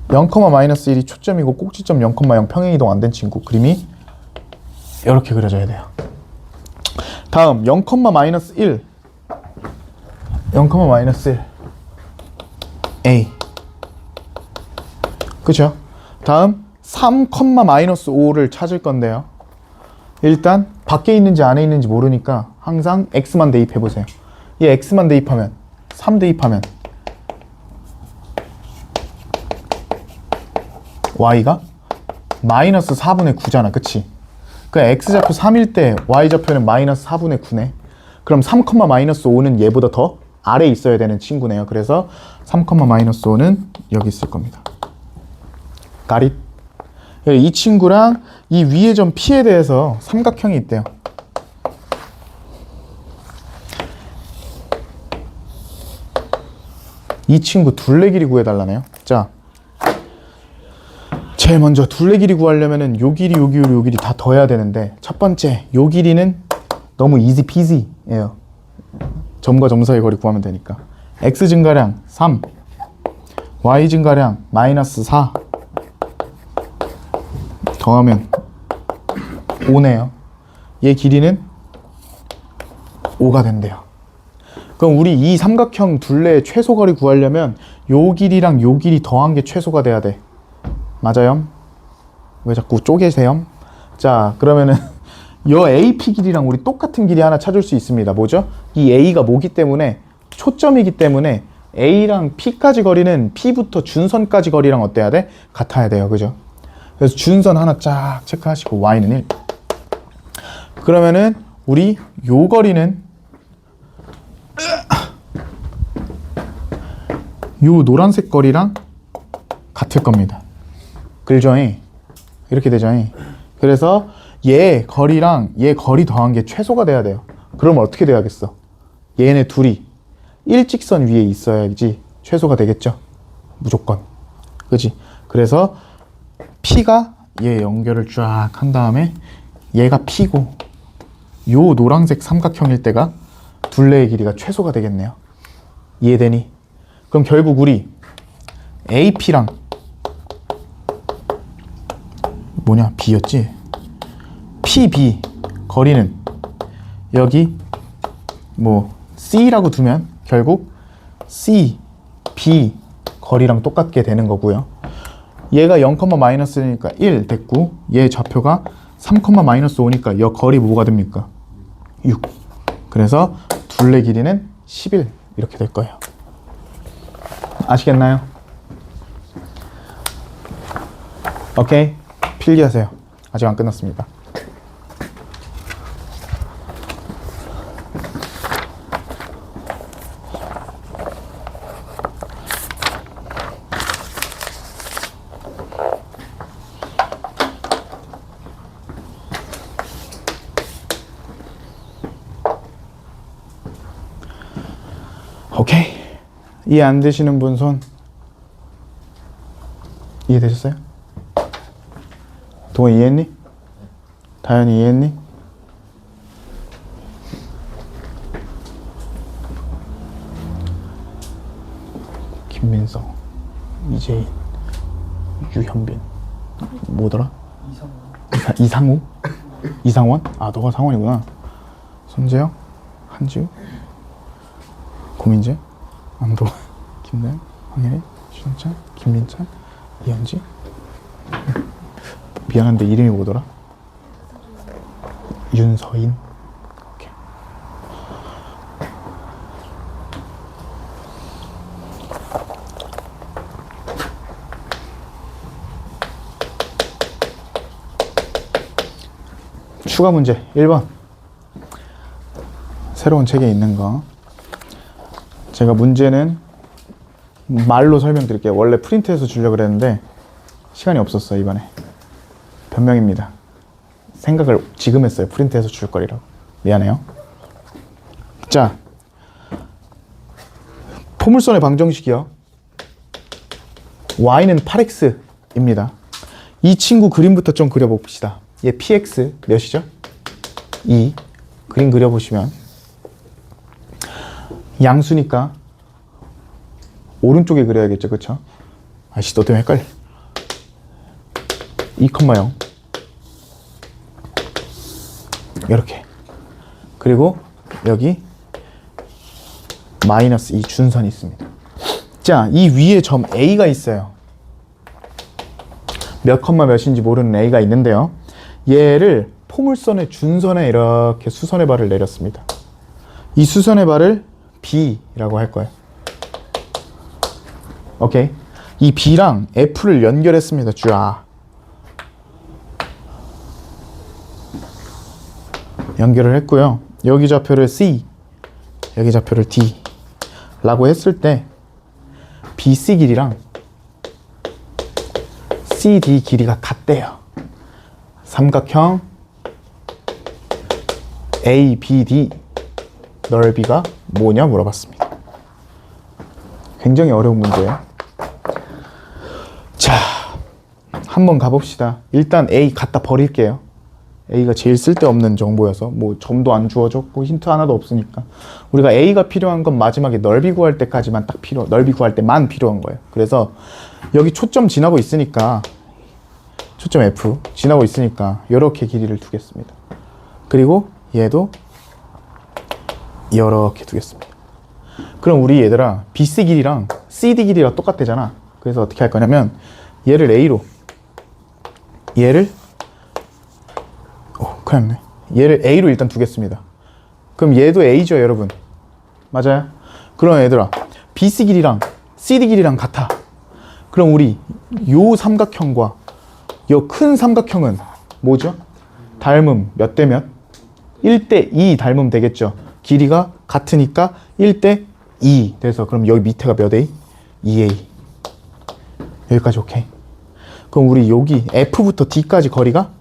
0,-1이 초점이고 꼭지점 0,0 평행이동 안 된 친구 그림이 이렇게 그려져야 돼요. 다음 0,-1 0,-1 A 그쵸? 다음 3,-5를 찾을 건데요. 일단 밖에 있는지 안에 있는지 모르니까 항상 x만 대입해 보세요. 얘 x만 대입하면 3 대입하면 y가 마이너스 4분의 9잖아. 그치? 그 x좌표 3일 때 y좌표는 마이너스 4분의 9네. 그럼 3,-5는 얘보다 더 아래에 있어야 되는 친구네요. 그래서 3,-5는 여기 있을 겁니다. 가릿. 이 친구랑 이 위의 점 P에 대해서 삼각형이 있대요. 이 친구 둘레 길이 구해달라네요. 자, 제일 먼저 둘레 길이 구하려면은 요 길이, 요 길이, 요 길이 다 더해야 되는데 첫 번째 요 길이는 너무 이지 피지예요. 점과 점 사이 거리 구하면 되니까 x 증가량 3, y 증가량 마이너스 4 더하면 5네요. 얘 길이는 5가 된대요. 그럼 우리 이 삼각형 둘레의 최소 거리 구하려면 요 길이랑 요 길이 더한 게 최소가 돼야 돼. 맞아요? 왜 자꾸 쪼개세요? 자, 그러면은 여 AP 길이랑 우리 똑같은 길이 하나 찾을 수 있습니다. 뭐죠? 이 A가 뭐기 때문에 초점이기 때문에 A랑 P까지 거리는 P부터 준선까지 거리랑 어때야 돼? 같아야 돼요. 그죠? 그래서 준선 하나 쫙 체크하시고 Y는 1. 그러면은 우리 요 거리는 요 노란색 거리랑 같을 겁니다. 그죠? 이렇게 되죠. 그래서 얘 거리랑 얘 거리 더한 게 최소가 돼야 돼요. 그러면 어떻게 돼야겠어? 얘네 둘이 일직선 위에 있어야지 최소가 되겠죠. 무조건. 그지? 그래서 P가 얘 연결을 쫙 한 다음에 얘가 P고 요 노란색 삼각형일 때가 둘레의 길이가 최소가 되겠네요. 이해되니? 그럼 결국 우리 AP랑 뭐냐? B였지? PB 거리는 여기 뭐 C라고 두면 결국 C, B 거리랑 똑같게 되는 거고요. 얘가 0, 마이너스니까 1 됐고 얘 좌표가 3, 마이너스 5니까 여 거리 뭐가 됩니까? 6. 그래서 둘레 길이는 11 이렇게 될 거예요. 아시겠나요? 오케이. 필기하세요. 아직 안 끝났습니다. 오케이. 이해 안 되시는 분 손. 이해되셨어요? 동호 이해했니? 다현이 이해했니? 김민성, 이재인, 유현빈, 뭐더라? 이상우? 이상원? 아, 너가 상원이구나. 손재영, 한지우, 고민재, 안도원, 김나연, 황혜리, 신원찬, 김민찬, 이현지. 미안한데 이름이 뭐더라? 윤서인. 오케이. 추가 문제 1번. 새로운 책에 있는 거. 제가 문제는 말로 설명드릴게요. 원래 프린트해서 주려고 그랬는데 시간이 없었어요. 이번에 변명입니다. 생각을 지금 했어요. 프린트해서 줄 거리라고. 미안해요. 자, 포물선의 방정식이요. y는 8x입니다. 이 친구 그림부터 좀 그려봅시다. 얘 px 몇이죠? 2. 그림 그려보시면 양수니까 오른쪽에 그려야겠죠. 그쵸? 아이씨, 너 때문에 헷갈려. 2,0 이렇게. 그리고 여기 마이너스 이 준선이 있습니다. 자, 이 위에 점 A가 있어요. 몇 컴마 몇인지 모르는 A가 있는데요. 얘를 포물선의 준선에 이렇게 수선의 발을 내렸습니다. 이 수선의 발을 B라고 할 거예요. 오케이. 이 B랑 F를 연결했습니다. 쫙. 연결을 했고요. 여기 좌표를 C, 여기 좌표를 D 라고 했을 때 BC 길이랑 CD 길이가 같대요. 삼각형 ABD 넓이가 뭐냐 물어봤습니다. 굉장히 어려운 문제예요. 자, 한번 가봅시다. 일단 A 갖다 버릴게요. A가 제일 쓸데없는 정보여서 뭐 점도 안 주어졌고 힌트 하나도 없으니까 우리가 A가 필요한 건 마지막에 넓이 구할 때까지만 딱 넓이 구할 때만 필요한 거예요. 그래서 여기 초점 지나고 있으니까 초점 F 지나고 있으니까 이렇게 길이를 두겠습니다. 그리고 얘도 이렇게 두겠습니다. 그럼 우리 얘들아 BC 길이랑 CD 길이가 똑같대잖아. 그래서 어떻게 할 거냐면 얘를 A로, 얘를 큰일 났네. 얘를 A로 일단 두겠습니다. 그럼 얘도 A죠, 여러분. 맞아요? 그럼 얘들아, BC 길이랑 CD 길이랑 같아. 그럼 우리 요 삼각형과 요 큰 삼각형은 뭐죠? 닮음 몇 대 몇? 1대 2 닮으면 되겠죠. 길이가 같으니까 1대 2 돼서 그럼 여기 밑에가 몇 A? 2A. 여기까지 오케이. 그럼 우리 여기 F부터 D까지 거리가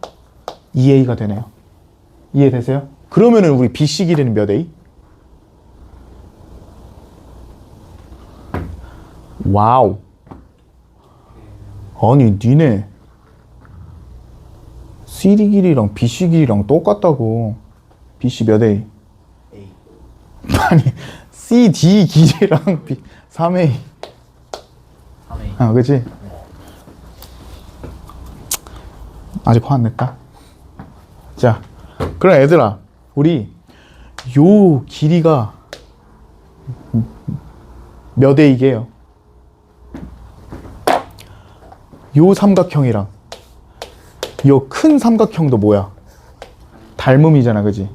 2A가 되네요. 이해되세요? 그러면은 우리 BC 길이는 몇 A? 와우. 아니 니네 CD 길이랑 BC 길이랑 똑같다고. BC 몇 A? A. 아니 CD 길이랑 3A. 3A. 아 그치? 아직 화 안 냈다. 자 그럼 얘들아 우리 요 길이가 몇 A게요? 요 삼각형이랑 요 큰 삼각형도 뭐야? 닮음이잖아, 그지?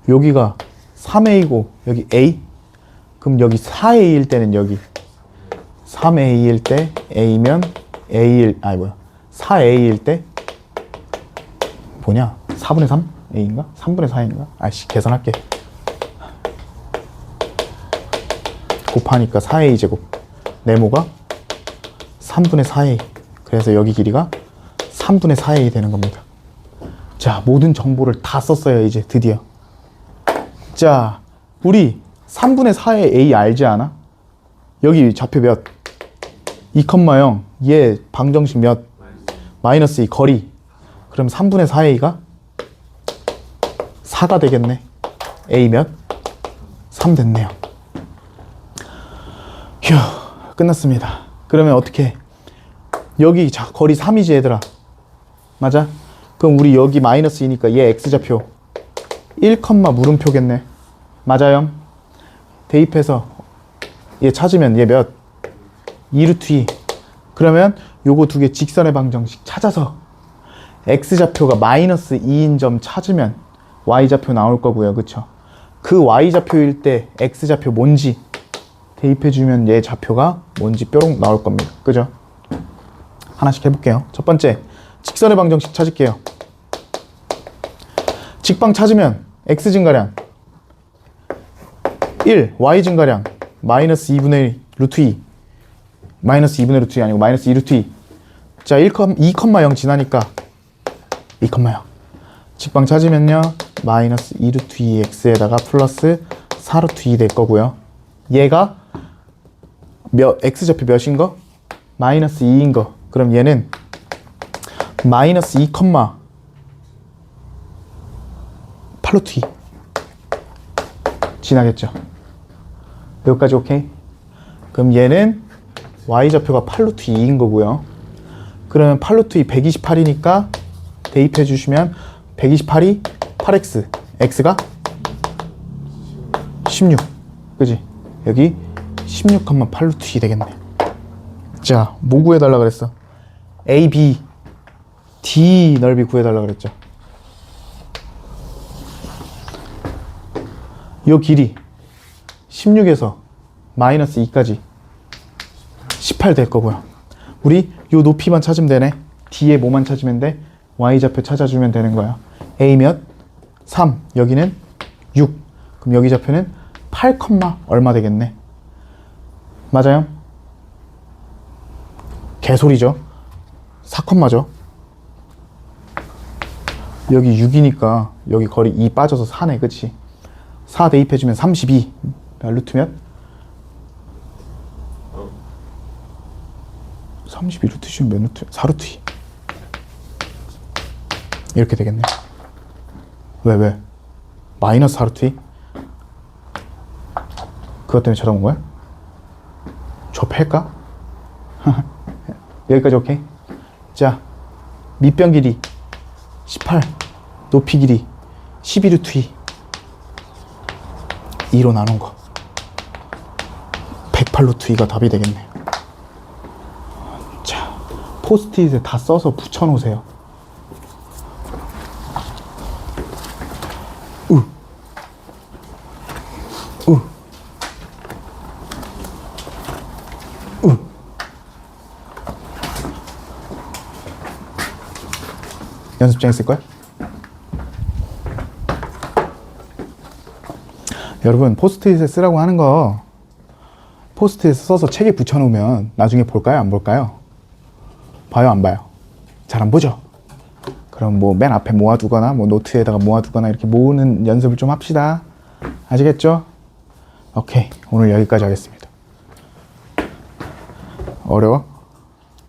여기가 3A고 여기 A? 그럼 여기 4A일 때는 여기 3A일 때 A면 A일, 아니 뭐야 4A일 때 뭐냐? 4분의 3? A인가? 3분의 4인가? 아이씨 계산할게. 곱하니까 4A 제곱 네모가 3분의 4A. 그래서 여기 길이가 3분의 4A 되는 겁니다. 자, 모든 정보를 다 썼어요, 이제 드디어. 자, 우리 3분의 4의 A 알지 않아? 여기 좌표 몇? 2,0. 얘 방정식 몇? 마이너스 2 거리. 그럼 3분의 4A가 4가 되겠네. A 몇? 3 됐네요. 휴, 끝났습니다. 그러면 어떻게 해? 여기 거리 3이지 얘들아. 맞아? 그럼 우리 여기 마이너스 2니까 얘 X좌표 1, 물음표겠네. 맞아요? 대입해서 얘 찾으면 얘 몇? 2루트 2. 그러면 요거 두 개 직선의 방정식 찾아서 X좌표가 마이너스 2인 점 찾으면 Y좌표 나올 거고요. 그쵸? 그 Y좌표일 때 X좌표 뭔지 대입해주면 얘 좌표가 뭔지 뾰록 나올 겁니다. 그죠? 하나씩 해볼게요. 첫 번째, 직선의 방정식 찾을게요. 직방 찾으면 X 증가량 1, Y 증가량 마이너스 2분의 루트 2. 마이너스 2분의 루트 2 아니고 마이너스 2 루트 2. 자, 2,0 지나니까 2,0. 직방 찾으면요. 마이너스 2 루트 2x에다가 플러스 4 루트 2 될 거고요. 얘가 x좌표 몇인 거? 마이너스 2인 거. 그럼 얘는 마이너스 2, 8루트 2 지나겠죠. 여기까지 오케이? 그럼 얘는 y좌표가 8루트 2인 거고요. 그러면 8루트 2 128이니까 대입해 주시면 128이 8x, x가 16. 그지? 여기 16,8루트 2 되겠네. 자, 뭐 구해달라 그랬어? A, B, D 넓이 구해달라 그랬죠. 요 길이 16에서 마이너스 2까지 18 될 거고요. 우리 요 높이만 찾으면 되네. D의 뭐만 찾으면 돼? Y좌표 찾아주면 되는 거야. A 몇? 3. 여기는 6. 그럼 여기 좌표는 8, 얼마 되겠네. 맞아요? 개소리죠. 4죠. 여기 6이니까 여기 거리 2 빠져서 4네. 그치? 4 대입해주면 32. 루트 몇? 32 루트 주면 몇 루트? 4 루트 2. 이렇게 되겠네. 왜? 마이너스 4 루트 2? 그것 때문에 쳐다본 거야? 저 팰까? 여기까지 오케이? 자, 밑변 길이 18, 높이 길이 12루트 2 2로 나눈 거 108루트 2가 답이 되겠네. 자, 포스트잇에 다 써서 붙여놓으세요. 연습장 있을 거야? 여러분 포스트잇에 쓰라고 하는 거 포스트잇에 써서 책에 붙여놓으면 나중에 볼까요? 안 볼까요? 봐요? 안 봐요? 잘 안 보죠? 그럼 뭐 맨 앞에 모아두거나 뭐 노트에다가 모아두거나 이렇게 모으는 연습을 좀 합시다. 아시겠죠? 오케이, 오늘 여기까지 하겠습니다. 어려워?